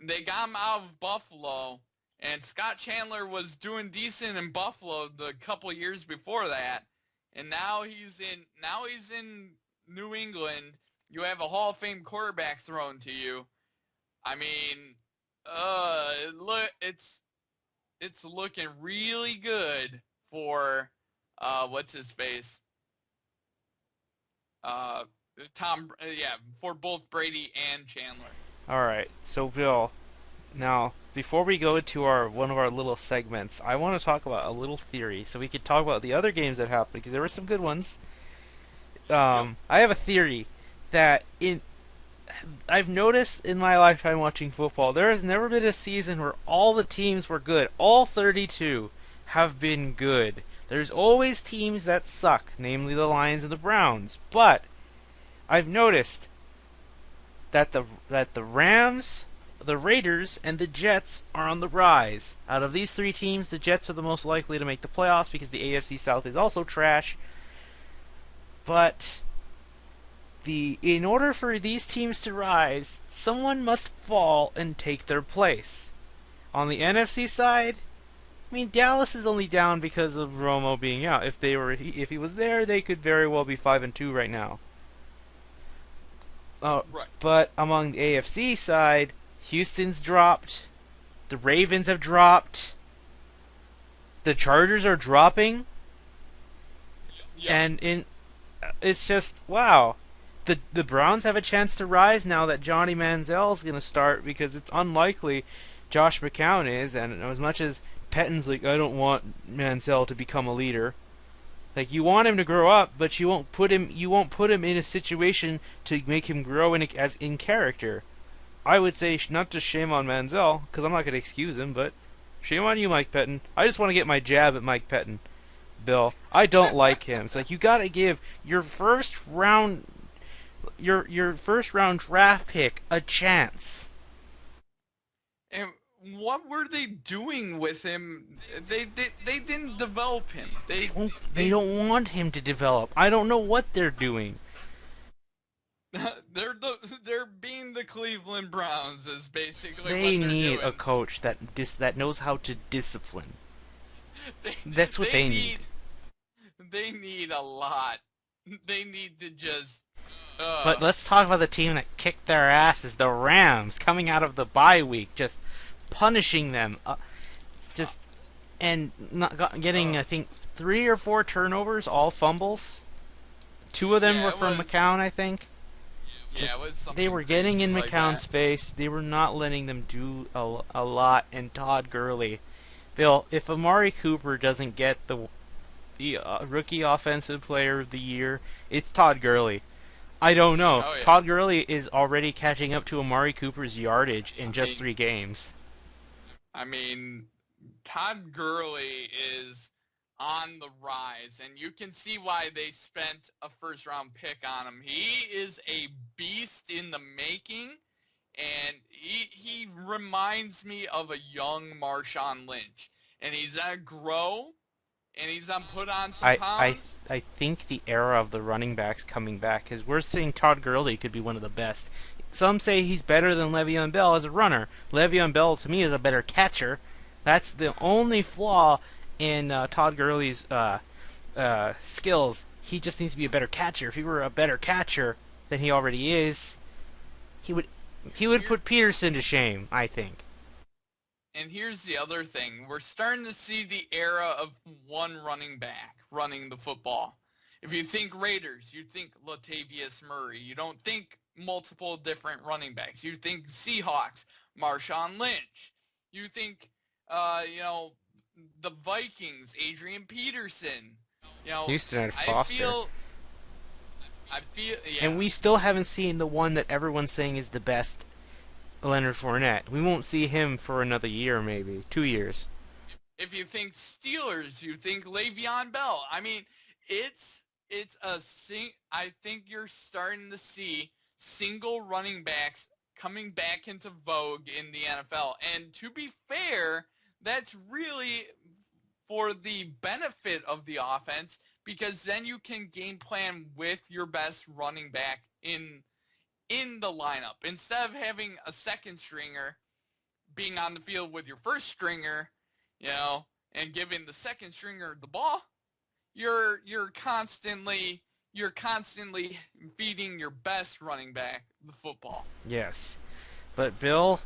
They got him out of Buffalo, and Scott Chandler was doing decent in Buffalo the couple years before that, and now he's in New England. You have a Hall of Fame quarterback thrown to you. I mean, look, it's looking really good for what's his face, uh, yeah, for both Brady and Chandler. All right. So Bill, now before we go into our one of our little segments, I want to talk about a little theory so we could talk about the other games that happened because there were some good ones. Yep. I have a theory that in I've noticed in my lifetime watching football, there has never been a season where all the teams were good. All 32 have been good. There's always teams that suck, namely the Lions and the Browns. But I've noticed that the Rams, the Raiders, and the Jets are on the rise. Out of these three teams, the Jets are the most likely to make the playoffs because the AFC South is also trash. But in order for these teams to rise, someone must fall and take their place. On the NFC side, I mean Dallas is only down because of Romo being out. If he was there, they could very well be 5-2 right now. Right. But among the AFC side, Houston's dropped, the Ravens have dropped, the Chargers are dropping, Yep. and it's just wow. The Browns have a chance to rise now that Johnny Manziel's going to start because it's unlikely Josh McCown is, and as much as Pettin's like, I don't want Manziel to become a leader. Like you want him to grow up, but you won't put him in a situation to make him grow as in character. I would say not just shame on Manziel because I'm not going to excuse him, but shame on you, Mike Pettin. I just want to get my jab at Mike Pettin, Bill. I don't like him. It's like you got to give your first round draft pick a chance. And what were they doing with him? They didn't develop him. They don't want him to develop. I don't know what they're doing. They're being the Cleveland Browns is basically They what they're need doing. a coach that knows how to discipline. They, That's what they need. They need a lot. They need to just. But let's talk about the team that kicked their asses, the Rams, coming out of the bye week, just punishing them, and not getting I think 3 or 4 turnovers, all fumbles. 2 of them Yeah, were it from was- McCown, I think. Yeah, just it was they something were getting crazy in like McCown's that. face. They were not letting them do a lot. And Todd Gurley, Bill, if Amari Cooper doesn't get the rookie offensive player of the year, it's Todd Gurley. I don't know. Oh yeah. Todd Gurley is already catching up to Amari Cooper's yardage in I just mean, 3 games. I mean, Todd Gurley is on the rise, and you can see why they spent a first round pick on him. He is a beast in the making, and he reminds me of a young Marshawn Lynch. And he's gonna grow, and he's gonna put on some I I pounds. I think the era of the running backs coming back because we're seeing Todd Gurley could be one of the best. Some say he's better than Le'Veon Bell as a runner. Le'Veon Bell to me is a better catcher. That's the only flaw in Todd Gurley's skills. He just needs to be a better catcher. If he were a better catcher than he already is, he would he And would here put Peterson to shame. I think. and here's the other thing. We're starting to see the era of one running back running the football. If you think Raiders, you think Latavius Murray. You don't think multiple different running backs. You think Seahawks, Marshawn Lynch. You think, you know, the Vikings, Adrian Peterson. You know, Houston had I Foster. feel, And yeah. we still haven't seen the one that everyone's saying is the best, Leonard Fournette. We won't see him for another year, maybe 2 years. If you think Steelers, you think Le'Veon Bell. I mean, it's a sing. I think you're starting to see single running backs coming back into vogue in the NFL. And to be fair, that's really for the benefit of the offense because then you can game plan with your best running back in the lineup instead of having a second stringer being on the field with your first stringer, you know, and giving the second stringer the ball, you're constantly feeding your best running back the football. Yes. But Bill,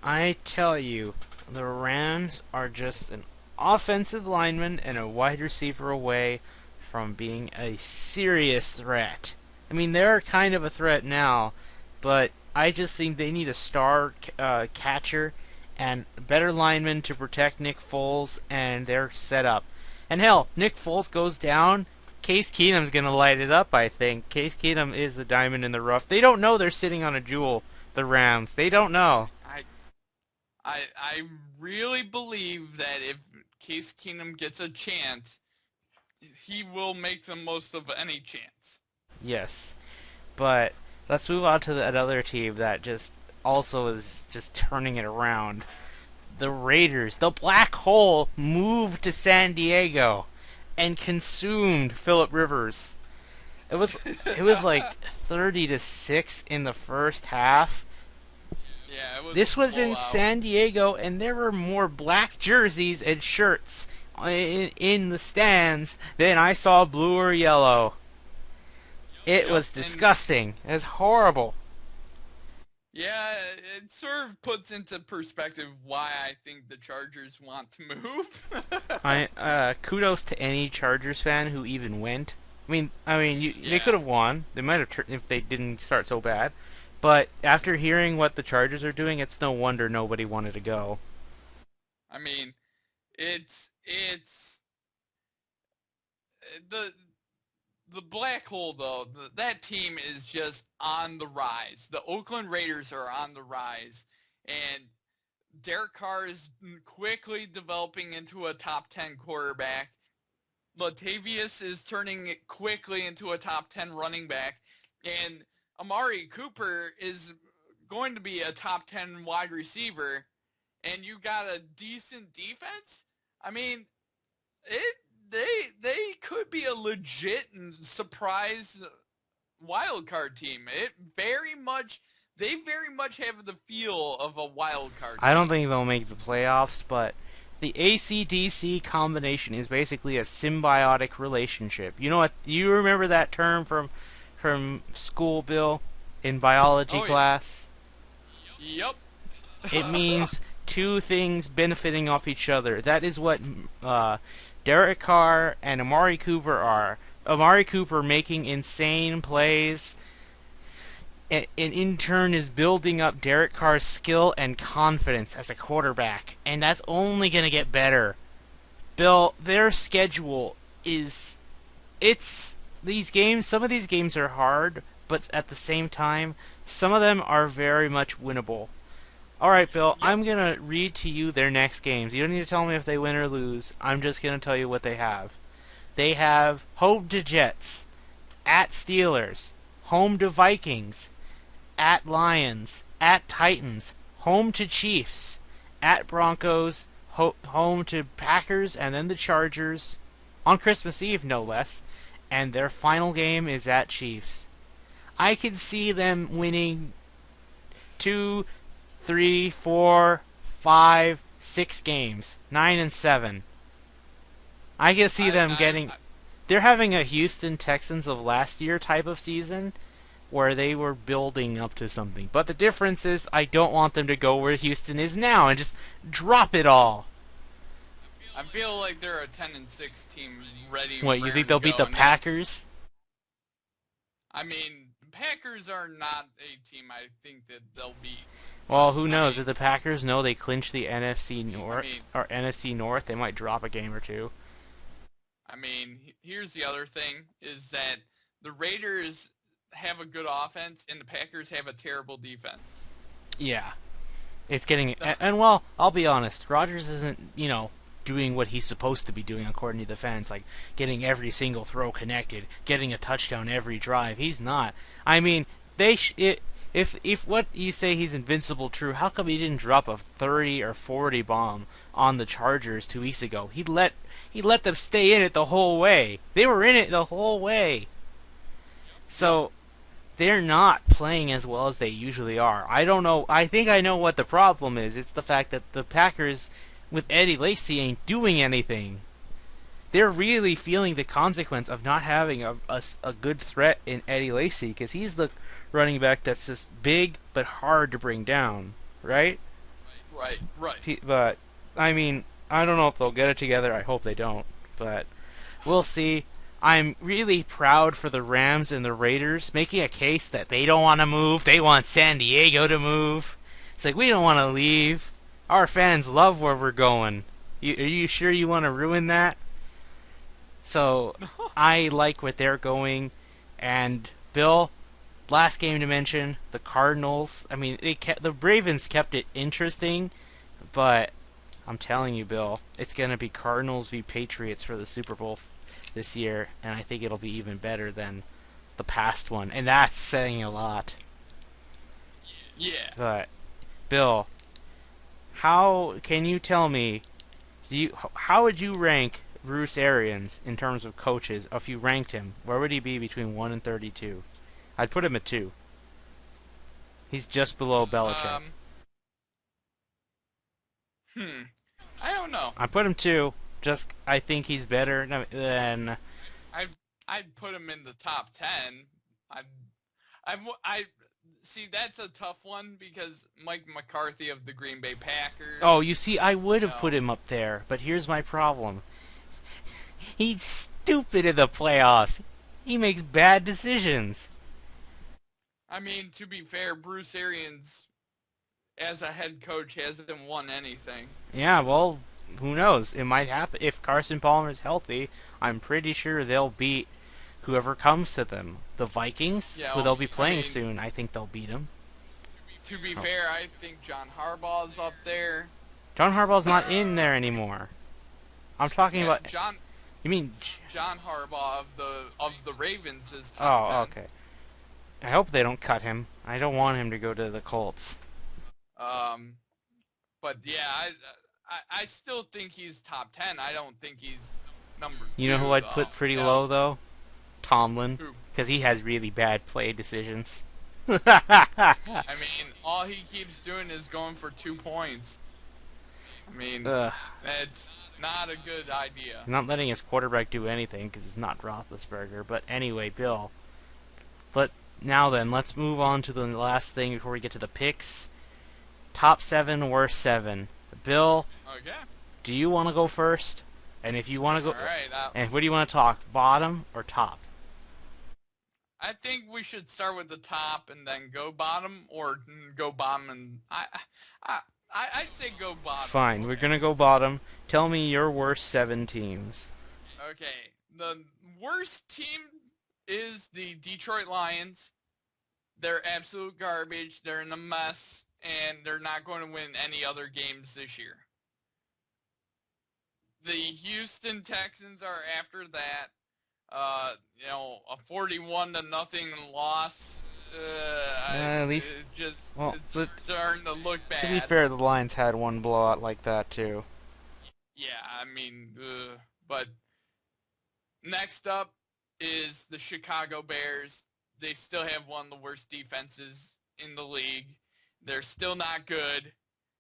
I tell you, the Rams are just an offensive lineman and a wide receiver away from being a serious threat. I mean, they're kind of a threat now, but I just think they need a star catcher and better linemen to protect Nick Foles, and they're set up. And hell, Nick Foles goes down. Case Keenum's going to light it up, I think. Case Keenum is the diamond in the rough. They don't know they're sitting on a jewel, the Rams. They don't know. I I really believe that if Case Keenum gets a chance, he will make the most of any chance. Yes. But let's move on to another team that just also is just turning it around. The Raiders, the black hole, moved to San Diego and consumed Philip Rivers. It was like 30-6 in the first half. Yeah, it was This a was in blowout. San Diego, and there were more black jerseys and shirts in the stands than I saw blue or yellow. It Yep, was and disgusting. It was horrible. yeah, it sort of puts into perspective why I think the Chargers want to move. I kudos to any Chargers fan who even went. They Yeah, could have won. They might have if they didn't start so bad. But after hearing what the Chargers are doing, it's no wonder nobody wanted to go. I mean, it's the black hole though. That team is just on the rise. The Oakland Raiders are on the rise, and Derek Carr is quickly developing into a top 10 quarterback. Latavius is turning it quickly into a top 10 running back, and Amari Cooper is going to be a top 10 wide receiver, and you got a decent defense. I mean, it they could be a legit and surprise wild card team. They very much have the feel of a wild card I don't team. think they'll make the playoffs, but the ACDC combination is basically a symbiotic relationship. You know what? You remember that term from school, Bill, in biology Oh yeah. class? Yep. It means two things benefiting off each other. That is what uh, Derek Carr and Amari Cooper are. Amari Cooper making insane plays and in turn is building up Derek Carr's skill and confidence as a quarterback, and that's only going to get better. Bill, their schedule is it's these games. Some of these games are hard, but at the same time, some of them are very much winnable. All right, Bill, Yep. I'm gonna read to you their next games. You don't need to tell me if they win or lose. I'm just gonna tell you what they have. They have home to Jets, at Steelers, home to Vikings, at Lions, at Titans, home to Chiefs, at Broncos, home to Packers, and then the Chargers on Christmas Eve, no less. And their final game is at Chiefs. I can see them winning 2, 3, 4, 5, 6 games, 9 and 7. I can see them getting. They're having a Houston Texans of last year type of season where they were building up to something. But the difference is, I don't want them to go where Houston is now and just drop it all. I feel like they're a 10-6 team ready. What, you think to they'll go, beat the Packers? I mean, the Packers are not a team I think that they'll beat. Well, who knows? If the Packers know they clinch the NFC North or NFC North, they might drop a game or two. I mean, here's the other thing: is that the Raiders have a good offense and the Packers have a terrible defense. Yeah, it's getting and well, I'll be honest. Rodgers isn't doing what he's supposed to be doing according to the fans, like getting every single throw connected, getting a touchdown every drive. He's not. I mean, if what you say he's invincible true, how come he didn't drop a 30 or 40 bomb on the Chargers 2 weeks ago? He let them stay in it the whole way. They were in it the whole way. So they're not playing as well as they usually are. I don't know. I think I know what the problem is. It's the fact that the Packers with Eddie Lacy ain't doing anything. They're really feeling the consequence of not having a good threat in Eddie Lacy, because he's the running back that's just big but hard to bring down, right? Right. But, I mean, I don't know if they'll get it together. I hope they don't. But we'll see. I'm really proud for the Rams and the Raiders making a case that they don't want to move. They want San Diego to move. It's like, we don't want to leave. Our fans love where we're going. Are you sure you want to ruin that? So, I like where they're going. And, Bill, last game to mention, the Cardinals. I mean, the Ravens kept it interesting, but I'm telling you, Bill, it's going to be Cardinals v. Patriots for the Super Bowl this year, and I think it'll be even better than the past one, and that's saying a lot. Yeah. But, Bill, how can you tell me? How would you rank Bruce Arians in terms of coaches? If you ranked him, where would he be between 1 and 32? I'd put him at 2. He's just below Belichick. I don't know. I put him 2. I think he's better than. I'd put him in the top 10. I see, that's a tough one because Mike McCarthy of the Green Bay Packers. Oh, you see, I would have put him up there, but here's my problem. He's stupid in the playoffs. He makes bad decisions. I mean, to be fair, Bruce Arians, as a head coach, hasn't won anything. Yeah, well, who knows? It might happen. If Carson Palmer's healthy, I'm pretty sure they'll beat whoever comes to them. The Vikings, who they'll be playing soon, I think they'll beat them. To be fair, I think John Harbaugh's up there. John Harbaugh's not in there anymore. I'm talking about John. You mean John Harbaugh of the Ravens is top 10. Okay. I hope they don't cut him. I don't want him to go to the Colts. But yeah, I still think he's top 10. I don't think he's number 2. You know who I'd put pretty low though? Tomlin, because he has really bad play decisions. I mean, all he keeps doing is going for 2 points. I mean, that's not a good idea. Not letting his quarterback do anything because it's not Roethlisberger. But anyway, Bill. Now then, let's move on to the last thing before we get to the picks. Top 7, worst 7. Bill, okay. Do you want to go first? And if you want to go, all right, and what do you want to talk? Bottom or top? I think we should start with the top and then go bottom, or go bottom and I, I'd say go bottom. Fine, we're Okay. gonna go bottom. Tell me your worst 7 teams. Okay. The worst team is the Detroit Lions. They're absolute garbage. They're in a mess, and they're not going to win any other games this year. The Houston Texans are after that. A 41 to nothing loss. At least, It just well, it's starting to look to be bad. fair, the Lions had one blowout like that too. Yeah, I mean, but next up is the Chicago Bears. They still have one of the worst defenses in the league. They're still not good,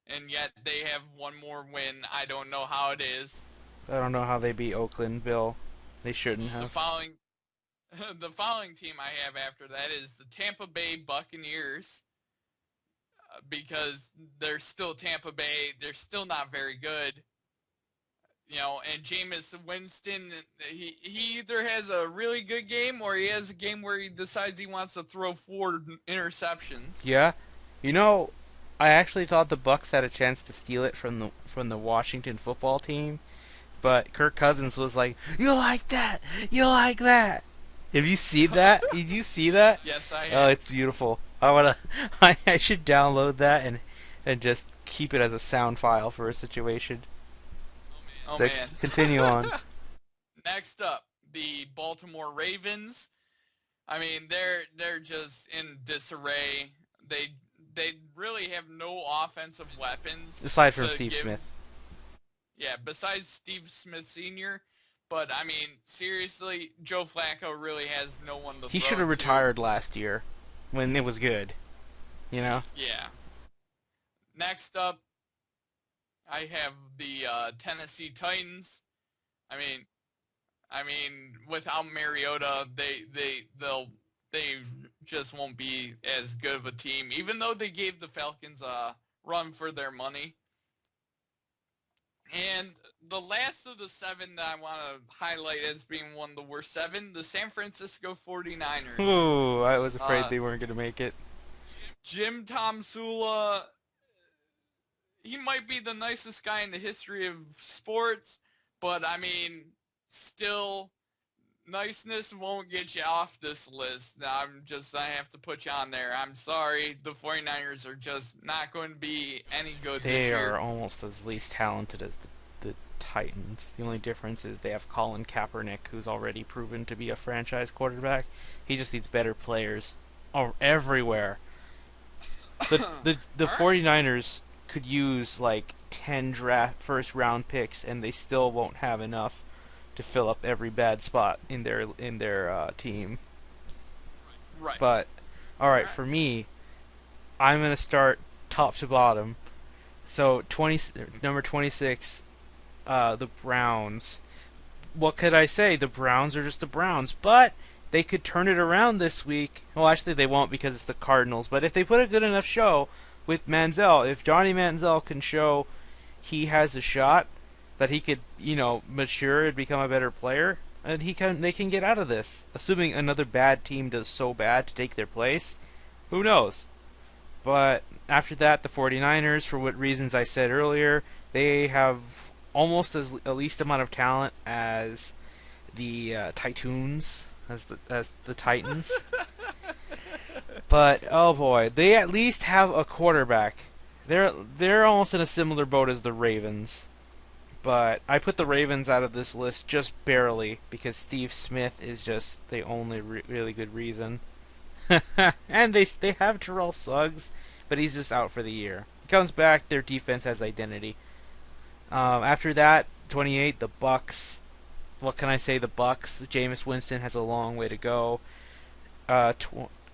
and yet they have one more win. I don't know how it is. I don't know how they beat Oakland, Bill. They shouldn't The have. following the following team I have after that is the Tampa Bay Buccaneers, because they're still Tampa Bay. They're still not very good. And Jameis Winston, he either has a really good game or he has a game where he decides he wants to throw 4 interceptions. Yeah, you know, I actually thought the Bucks had a chance to steal it from the Washington football team, but Kirk Cousins was like, "You like that? You like that?" Have you seen that? Did you see that? Yes, I Oh, have. it's beautiful. I should download that and just keep it as a sound file for a situation. Oh Next, man. continue on. Next up, the Baltimore Ravens. I mean, they're just in disarray. They really have no offensive weapons Aside from to Steve give. Smith, Yeah, besides Steve Smith Sr. But I mean, seriously, Joe Flacco really has no one to he throw should have to. retired last year when it was good. You know. Yeah. Next up, I have the Tennessee Titans. I mean, without Mariota, they just won't be as good of a team. Even though they gave the Falcons a run for their money. And the last of the 7 that I want to highlight as being one of the worst 7, the San Francisco 49ers. Ooh, I was afraid Uh, they weren't gonna make it. Jim Tom Sula, he might be the nicest guy in the history of sports, but I mean, still, niceness won't get you off this list. I have to put you on there. I'm sorry, the 49ers are just not going to be any good this They are year. almost as least talented as the Titans. The only difference is they have Colin Kaepernick, who's already proven to be a franchise quarterback. He just needs better players everywhere. The All right. 49ers could use like 10 draft first round picks and they still won't have enough to fill up every bad spot in their team. Right. But all All right, right. for me, I'm going to start top to bottom. So 20 number 26, the Browns. What could I say? The Browns are just the Browns, but they could turn it around this week. Well, actually, they won't because it's the Cardinals. But if they put a good enough show with Manziel, if Johnny Manziel can show he has a shot, that he could, mature and become a better player, and they can get out of this. Assuming another bad team does so bad to take their place, who knows? But after that, the 49ers, for what reasons I said earlier, they have almost as a least amount of talent as the Titans, as the Titans. But oh boy, they at least have a quarterback. They're almost in a similar boat as the Ravens. But I put the Ravens out of this list just barely because Steve Smith is just the only really good reason. And they have Terrell Suggs, but he's just out for the year. He comes back, their defense has identity. After that, 28, the Bucks. What can I say? The Bucks. Jameis Winston has a long way to go.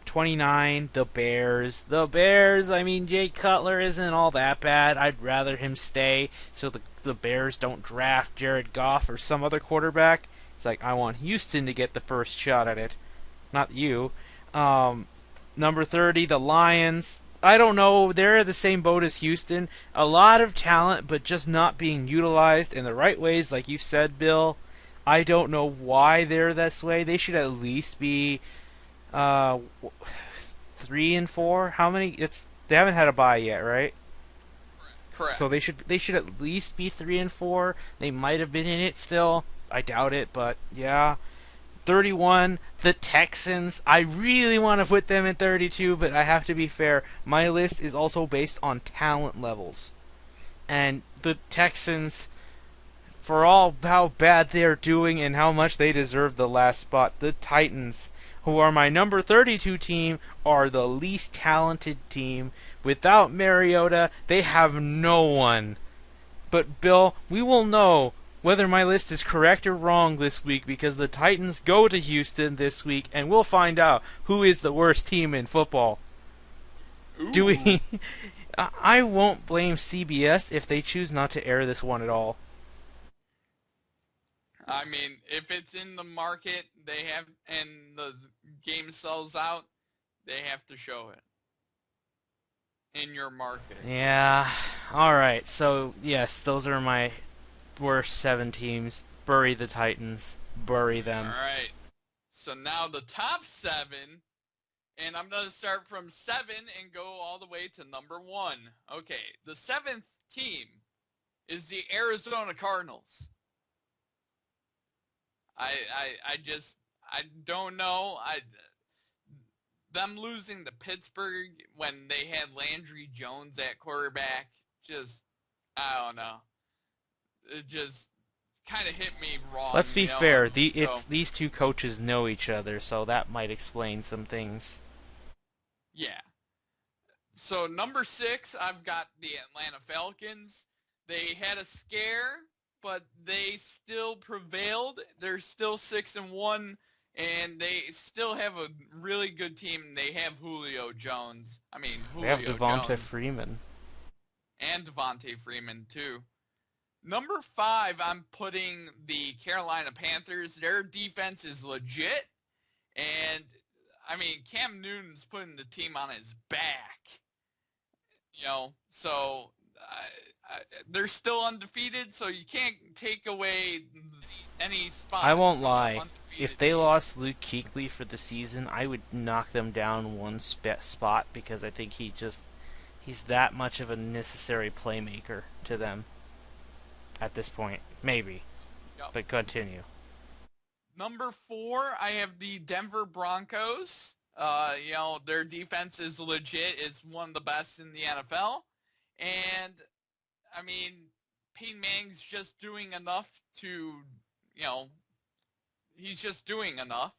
29, the Bears. The Bears. I mean, Jay Cutler isn't all that bad. I'd rather him stay so the Bears don't draft Jared Goff or some other quarterback. It's like I want Houston to get the first shot at it, not you. Number 30, the Lions. I don't know. They're the same boat as Houston. A lot of talent, but just not being utilized in the right ways, like you said, Bill. I don't know why they're this way. They should at least be Uh, 3-4. How many? It's they haven't had a bye yet, right? So Correct. they should at least be 3-4. They might have been in it still. I doubt it, but yeah. 31, the Texans. I really want to put them in 32, but I have to be fair. My list is also based on talent levels. And the Texans, for all how bad they are doing and how much they deserve the last spot, the Titans, who are my number 32 team, are the least talented team. Without Mariota, they have no one. But Bill, we will know whether my list is correct or wrong this week because the Titans go to Houston this week and we'll find out who is the worst team in football. Do Ooh. we I won't blame CBS if they choose not to air this one at all. I mean, if it's in the market, they have, and the game sells out, they have to show it in your market. Yeah. All right. So, yes, those are my worst 7 teams. Bury the Titans. Bury All them. right. So now the top seven, and I'm going to start from seven and go all the way to number one. Okay. The seventh team is the Arizona Cardinals. I don't know. Them losing to Pittsburgh when they had Landry Jones at quarterback, just I don't know. It just kind of hit me wrong, Let's you be know. fair. So These two coaches know each other, so that might explain some things. yeah. So number six, I've got the Atlanta Falcons. They had a scare, but they still prevailed. They're still 6-1, and they still have a really good team. They have Julio Jones. I mean They have Julio Devonta Jones Freeman. and Devontae Freeman too. Number five, I'm putting the Carolina Panthers. Their defense is legit, and I mean Cam Newton's putting the team on his back. So they're still undefeated, so you can't take away any I spot won't from an lie. If undefeated they team. lost Luke Kuechly for the season, I would knock them down one spot because I think he's that much of a necessary playmaker to them at this point. Maybe, Yep. but continue. Number four, I have the Denver Broncos. Their defense is legit. It's one of the best in the NFL. And, I mean, Peyton Manning's just doing enough to, you know, he's just doing enough.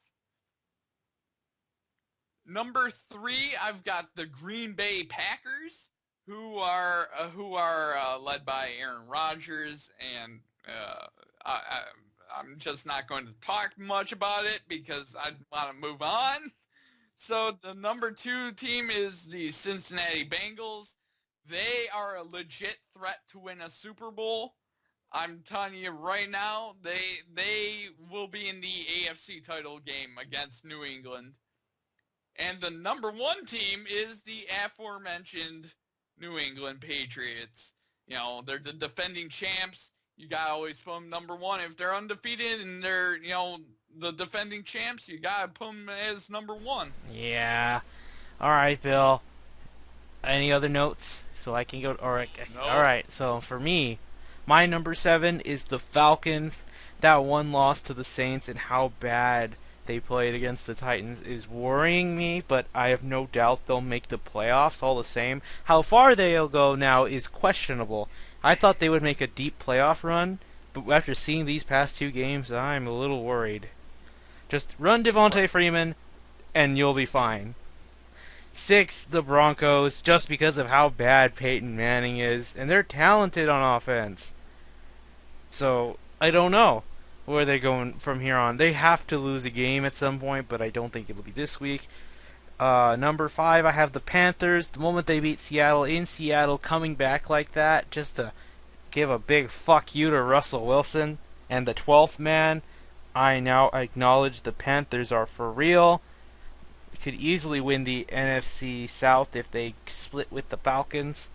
Number three, I've got the Green Bay Packers, who are led by Aaron Rodgers, and I'm just not going to talk much about it because I want to move on. So the number two team is the Cincinnati Bengals. They are a legit threat to win a Super Bowl. I'm telling you right now, they will be in the AFC title game against New England. And the number one team is the aforementioned New England Patriots. They're the defending champs. You gotta always put them number one. If they're undefeated and they're, the defending champs, you gotta put them as number one. Yeah. All right, Bill. Any other notes? So I can go. All Nope. right. So for me, my number 7 is the Falcons. That one loss to the Saints and how bad they played against the Titans is worrying me, but I have no doubt they'll make the playoffs all the same. How far they'll go now is questionable. I thought they would make a deep playoff run, but after seeing these past 2 games, I'm a little worried. Just run Devontae Freeman, and you'll be fine. 6, the Broncos, just because of how bad Peyton Manning is, and they're talented on offense. So, I don't know where they're going from here on. They have to lose a game at some point, but I don't think it'll be this week. Number 5, I have the Panthers. The moment they beat Seattle in Seattle, coming back like that, just to give a big fuck you to Russell Wilson and the 12th man. I now acknowledge the Panthers are for real. Could easily win the NFC South if they split with the Falcons.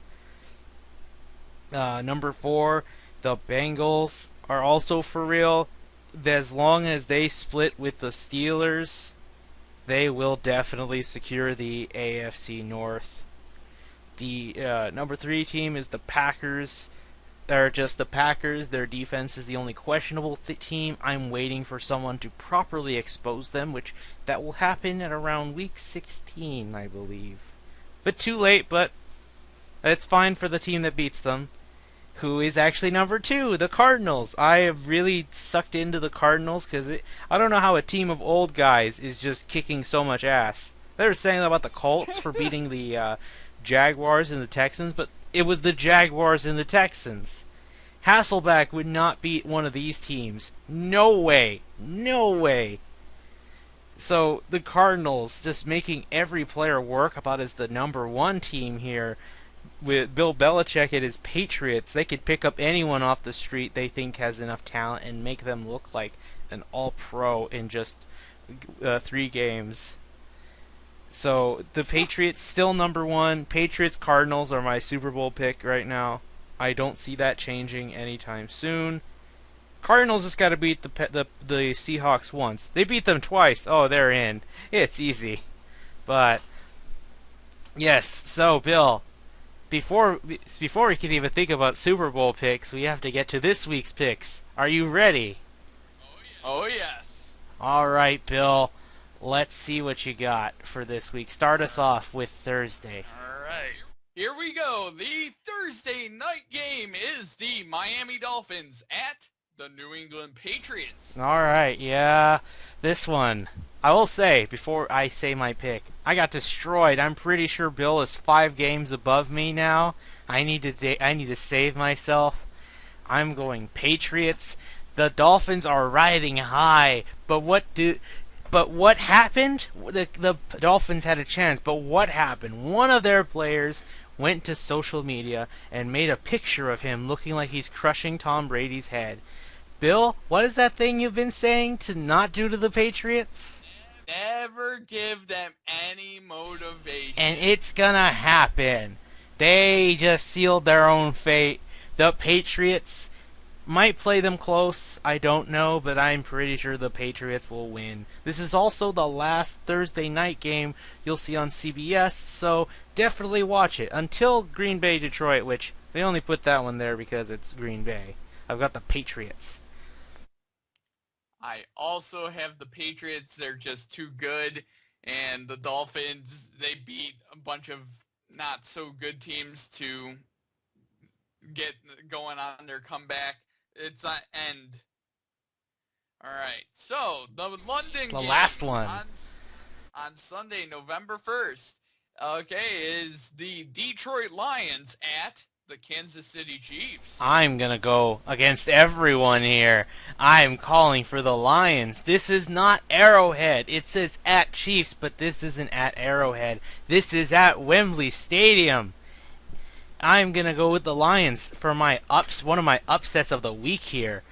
Number 4, the Bengals are also for real. As long as they split with the Steelers, They will definitely secure the AFC North. The number 3 team is the Packers. They're just the Packers. Their defense is the only questionable team. I'm waiting for someone to properly expose them, which that will happen at around week 16, I believe. But too late, but it's fine for the team that beats them. Who is actually number 2? The Cardinals. I have really sucked into the Cardinals because I don't know how a team of old guys is just kicking so much ass. They were saying about the Colts for beating the Jaguars and the Texans, but it was the Jaguars and the Texans. Hasselbeck would not beat one of these teams. No way. No way. So the Cardinals just making every player work about as the number 1 team here. With Bill Belichick at his Patriots, they could pick up anyone off the street they think has enough talent and make them look like an all-pro in just 3 games. So the Patriots still number 1. Patriots Cardinals are my Super Bowl pick right now. I don't see that changing anytime soon. Cardinals just got to beat the Seahawks once. They beat them twice. Oh, they're in. It's easy. But yes, so Bill, before we can even think about Super Bowl picks, we have to get to this week's picks. Are you ready? Oh yes. All right, Bill. Let's see what you got for this week. Start us off with Thursday. All right. Here we go. The Thursday night game is the Miami Dolphins at the New England Patriots. All right, yeah. This one, I will say, before I say my pick, I got destroyed. I'm pretty sure Bill is 5 games above me now. I need to save myself. I'm going Patriots. The Dolphins are riding high, but what happened? The Dolphins had a chance, but what happened? One of their players went to social media and made a picture of him looking like he's crushing Tom Brady's head. Bill, what is that thing you've been saying to not do to the Patriots? Never give them any motivation. And it's gonna happen. They just sealed their own fate. The Patriots might play them close, I don't know, but I'm pretty sure the Patriots will win. This is also the last Thursday night game you'll see on CBS, so definitely watch it until Green Bay Detroit, which they only put that one there because it's Green Bay. I've got the Patriots. I also have the Patriots. They're just too good. And the Dolphins, they beat a bunch of not so good teams to get going on their comeback. It's an end. All right. So the London The game last one. on Sunday, November 1st, okay, is the Detroit Lions at the Kansas City Chiefs. I'm gonna go against everyone here. I'm calling for the Lions. This is not Arrowhead. It says at Chiefs, but this isn't at Arrowhead. This is at Wembley Stadium. I'm gonna go with the Lions for one of my upsets of the week here.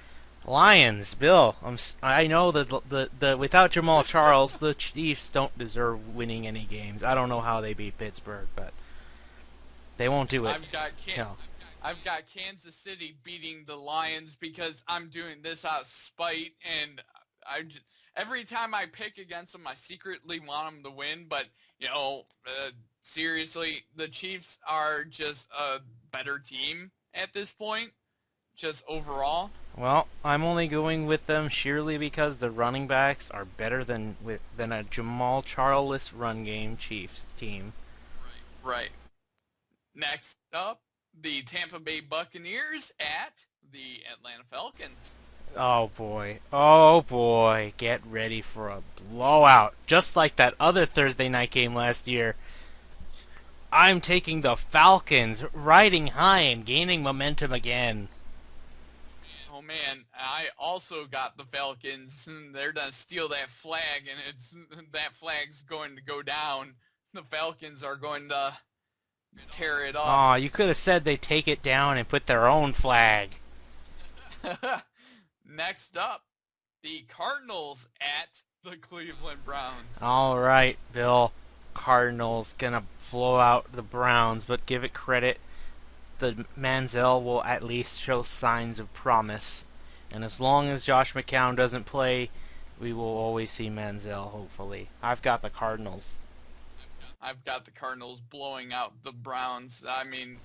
Lions, Bill. I know that the without Jamal Charles, the Chiefs don't deserve winning any games. I don't know how they beat Pittsburgh, but they won't do it. I've got Kansas City beating the Lions because I'm doing this out of spite, and every time I pick against them, I secretly want them to win. But seriously, the Chiefs are just a better team at this point, just overall. Well, I'm only going with them sheerly because the running backs are better than a Jamal Charles run game Chiefs team. Right. Next up, the Tampa Bay Buccaneers at the Atlanta Falcons. Oh boy, get ready for a blowout. Just like that other Thursday night game last year. I'm taking the Falcons, riding high and gaining momentum again. Oh man, I also got the Falcons. They're gonna steal that flag, and that flag's going to go down. The Falcons are going to tear it up. Aw, you could have said they take it down and put their own flag. Next up, the Cardinals at the Cleveland Browns. All right, Bill. Cardinals gonna blow out the Browns, but give it credit. The Manziel will at least show signs of promise. And as long as Josh McCown doesn't play, We will always see Manziel, hopefully. I've got the Cardinals. I've got the Cardinals blowing out the Browns. I mean,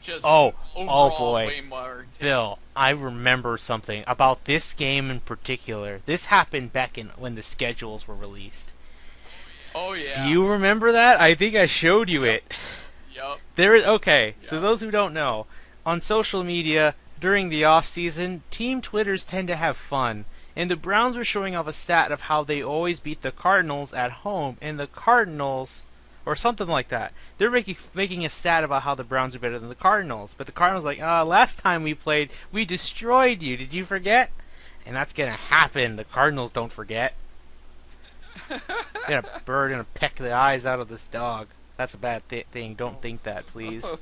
just Oh, oh overall boy. way more. Bill, I remember something about this game in particular. This happened back in when the schedules were released. Oh Do yeah. you remember that? I think I showed you Yep. it. Yep. Okay, so Yep. those who don't know, on social media during the off season, team Twitters tend to have fun. And the Browns were showing off a stat of how they always beat the Cardinals at home, and the Cardinals, or something like that. They're making a stat about how the Browns are better than the Cardinals, but the Cardinals are like, last time we played, we destroyed you. Did you forget? And that's gonna happen. The Cardinals don't forget. Bird gonna peck the eyes out of this dog. That's a bad thing. Don't think that, please. Oh,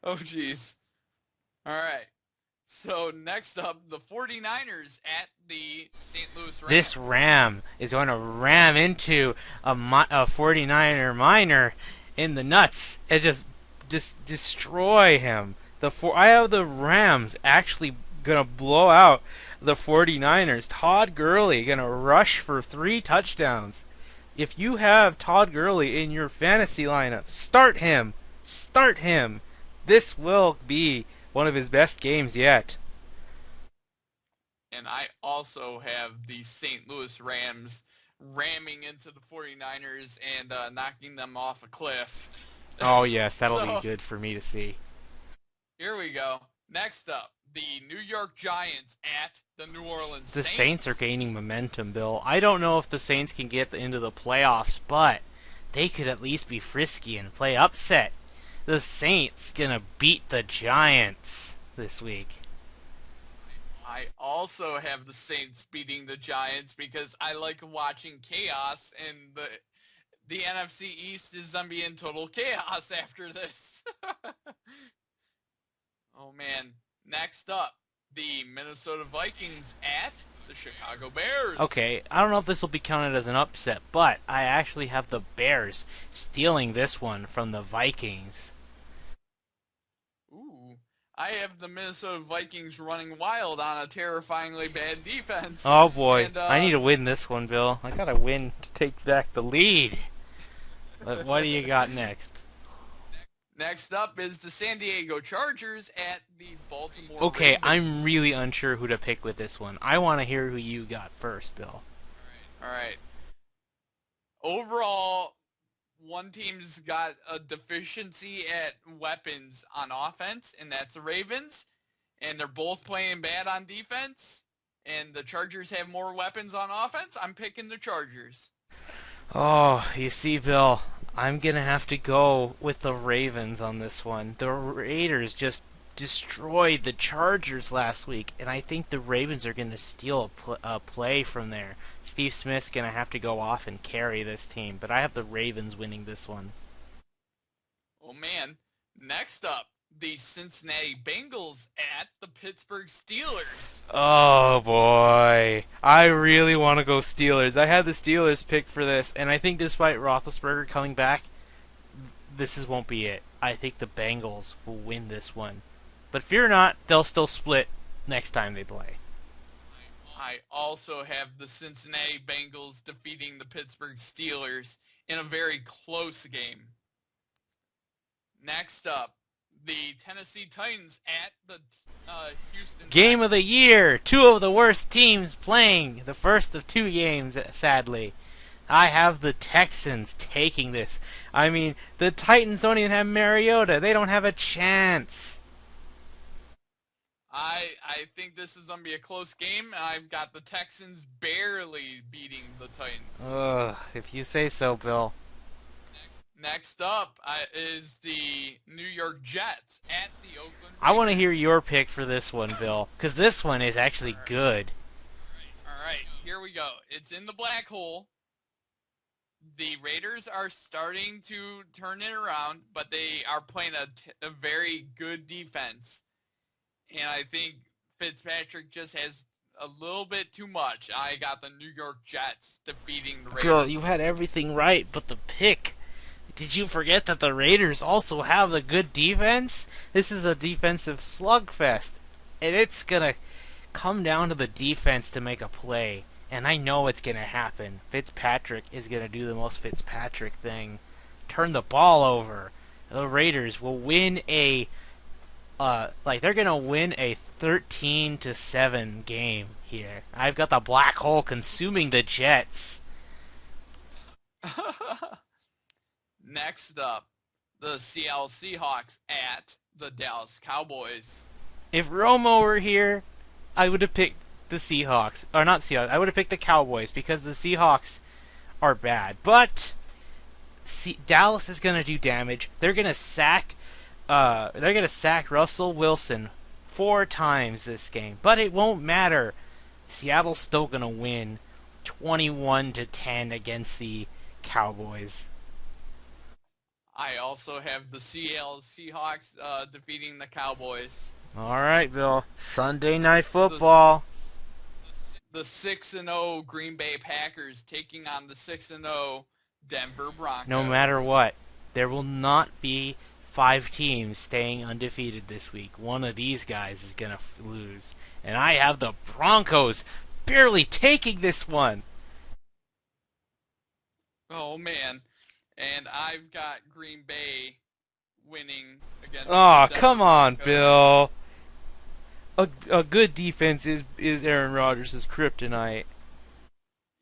oh jeez. All right. So next up, the 49ers at the St. Louis This Rams. ram is going to ram into a 49er miner in the nuts and just destroy him. I have the Rams actually going to blow out the 49ers. Todd Gurley going to rush for 3 touchdowns. If you have Todd Gurley in your fantasy lineup, start him. Start him. This will be one of his best games yet. And I also have the St. Louis Rams ramming into the 49ers and knocking them off a cliff. Oh yes, that'll be So good for me to see. here we go. Next up, the New York Giants at the New Orleans The Saints. Saints are gaining momentum, Bill. I don't know if the Saints can get into the playoffs, but they could at least be frisky and play upset. The Saints gonna beat the Giants this week. I also have the Saints beating the Giants because I like watching chaos, and the NFC East is gonna be in total chaos after this. Oh man. Next up, the Minnesota Vikings at the Chicago Bears. Okay, I don't know if this will be counted as an upset, but I actually have the Bears stealing this one from the Vikings. Ooh. I have the Minnesota Vikings running wild on a terrifyingly bad defense. Oh boy, And I need to win this one, Bill. I gotta win to take back the lead. But what do you got next? next up is the San Diego Chargers at the Baltimore Okay, Ravens. I'm really unsure who to pick with this one. I want to hear who you got first, Bill. All right. Overall, one team's got a deficiency at weapons on offense, and that's the Ravens. And they're both playing bad on defense. And the Chargers have more weapons on offense. I'm picking the Chargers. Oh, you see, Bill, I'm gonna have to go with the Ravens on this one. The Raiders just destroyed the Chargers last week, and I think the Ravens are gonna steal a play from there. Steve Smith's gonna have to go off and carry this team, but I have the Ravens winning this one. Oh, man. Next up, the Cincinnati Bengals at the Pittsburgh Steelers. Oh boy, I really want to go Steelers. I had the Steelers picked for this, and I think despite Roethlisberger coming back, won't be it. I think the Bengals will win this one, but fear not, they'll still split next time they play. I also have the Cincinnati Bengals defeating the Pittsburgh Steelers in a very close game. Next up, the Tennessee Titans at the Houston Game of Texans. the year, 2 of the worst teams playing the first of 2 games, sadly. I have the Texans taking this. I mean, the Titans don't even have Mariota. They don't have a chance. I think this is going to be a close game. I've got the Texans barely beating the Titans. Ugh, if you say so, Bill. Next up is the New York Jets at the Oakland Raiders. I want to hear your pick for this one, Bill, because this one is actually good. All right, here we go. It's in the black hole. The Raiders are starting to turn it around, but they are playing a very good defense. And I think Fitzpatrick just has a little bit too much. I got the New York Jets defeating the Raiders. Girl, you had everything right, but the pick. Did you forget that the Raiders also have a good defense? This is a defensive slugfest, and it's gonna come down to the defense to make a play. And I know it's going to happen. Fitzpatrick is going to do the most Fitzpatrick thing. Turn the ball over. The Raiders will win a they're going to win a 13-7 game here. I've got the black hole consuming the Jets. Next up, the Seattle Seahawks at the Dallas Cowboys. If Romo were here, I would have picked the Seahawks. Or not Seahawks. I would have picked the Cowboys because the Seahawks are bad. But Dallas is going to do damage. They're going to sack Russell Wilson 4 times this game. But it won't matter. Seattle's still going to win 21-10 against the Cowboys. I also have the Seattle Seahawks defeating the Cowboys. All right, Bill. Sunday Night Football. The 6-0 Green Bay Packers taking on the 6-0 Denver Broncos. No matter what, there will not be 5 teams staying undefeated this week. One of these guys is going to lose. And I have the Broncos barely taking this one. Oh, man. And I've got Green Bay winning against Oh, the come on, Broncos. Bill. A good defense is Aaron Rodgers' kryptonite.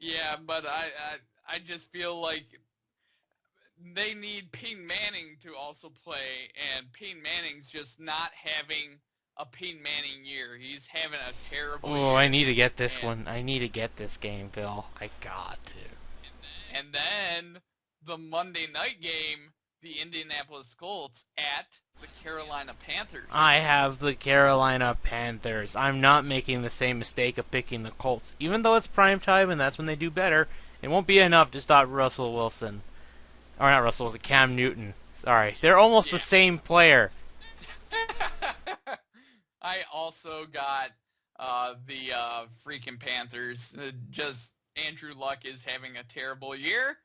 Yeah, but I just feel like they need Peyton Manning to also play, and Peyton Manning's just not having a Peyton Manning year. He's having a terrible year. Oh, I need to get this one. I need to get this game, Bill. I got to. And then the Monday night game, the Indianapolis Colts at the Carolina Panthers. I have the Carolina Panthers. I'm not making the same mistake of picking the Colts. Even though it's prime time and that's when they do better, it won't be enough to stop Russell Wilson. Or not Russell Wilson, Cam Newton. Sorry. They're almost the same player. I also got the freaking Panthers. Just Andrew Luck is having a terrible year,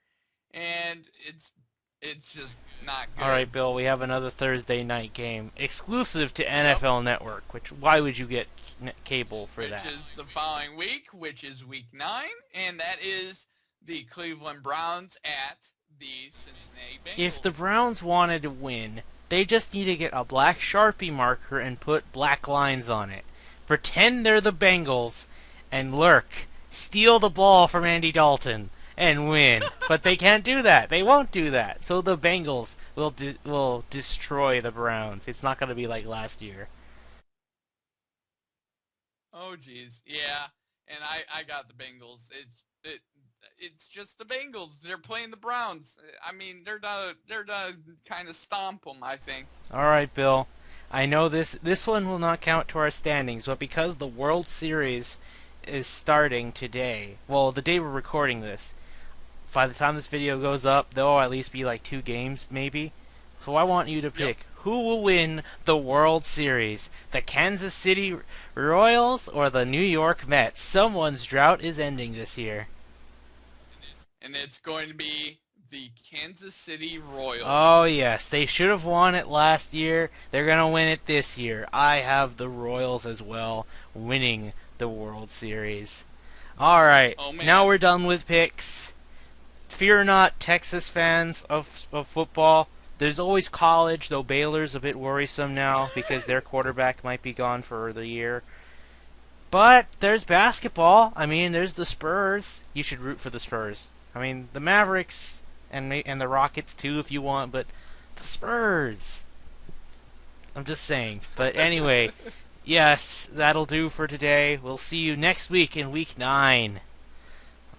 and it's just not good. All right, Bill, we have another Thursday night game exclusive to NFL Network. Why would you get cable for that? Which is the following week, which is week 9, and that is the Cleveland Browns at the Cincinnati Bengals. If the Browns wanted to win, they just need to get a black Sharpie marker and put black lines on it. Pretend they're the Bengals and lurk. Steal the ball from Andy Dalton and win. But they can't do that. They won't do that. So the Bengals will destroy the Browns. It's not going to be like last year. Oh, geez. Yeah, and I got the Bengals. It's just the Bengals. They're playing the Browns. I mean, they're gonna kind of stomp them, I think. All right, Bill. I know this one will not count to our standings, but because the World Series is starting today, well, the day we're recording this, by the time this video goes up, there'll at least be like 2 games, maybe. So I want you to pick who will win the World Series, the Kansas City Royals or the New York Mets. Someone's drought is ending this year. And it's going to be the Kansas City Royals. Oh, yes. They should have won it last year. They're going to win it this year. I have the Royals as well, winning the World Series. All right. Oh, man. Now we're done with picks. Fear not, Texas fans of football. There's always college, though Baylor's a bit worrisome now because their quarterback might be gone for the year. But there's basketball. I mean, there's the Spurs. You should root for the Spurs. I mean, the Mavericks and the Rockets too if you want, but the Spurs. I'm just saying. But anyway, yes, that'll do for today. We'll see you next week in week 9.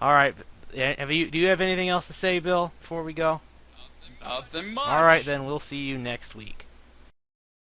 All right. Do you have anything else to say, Bill, before we go? Nothing much. All right, then we'll see you next week.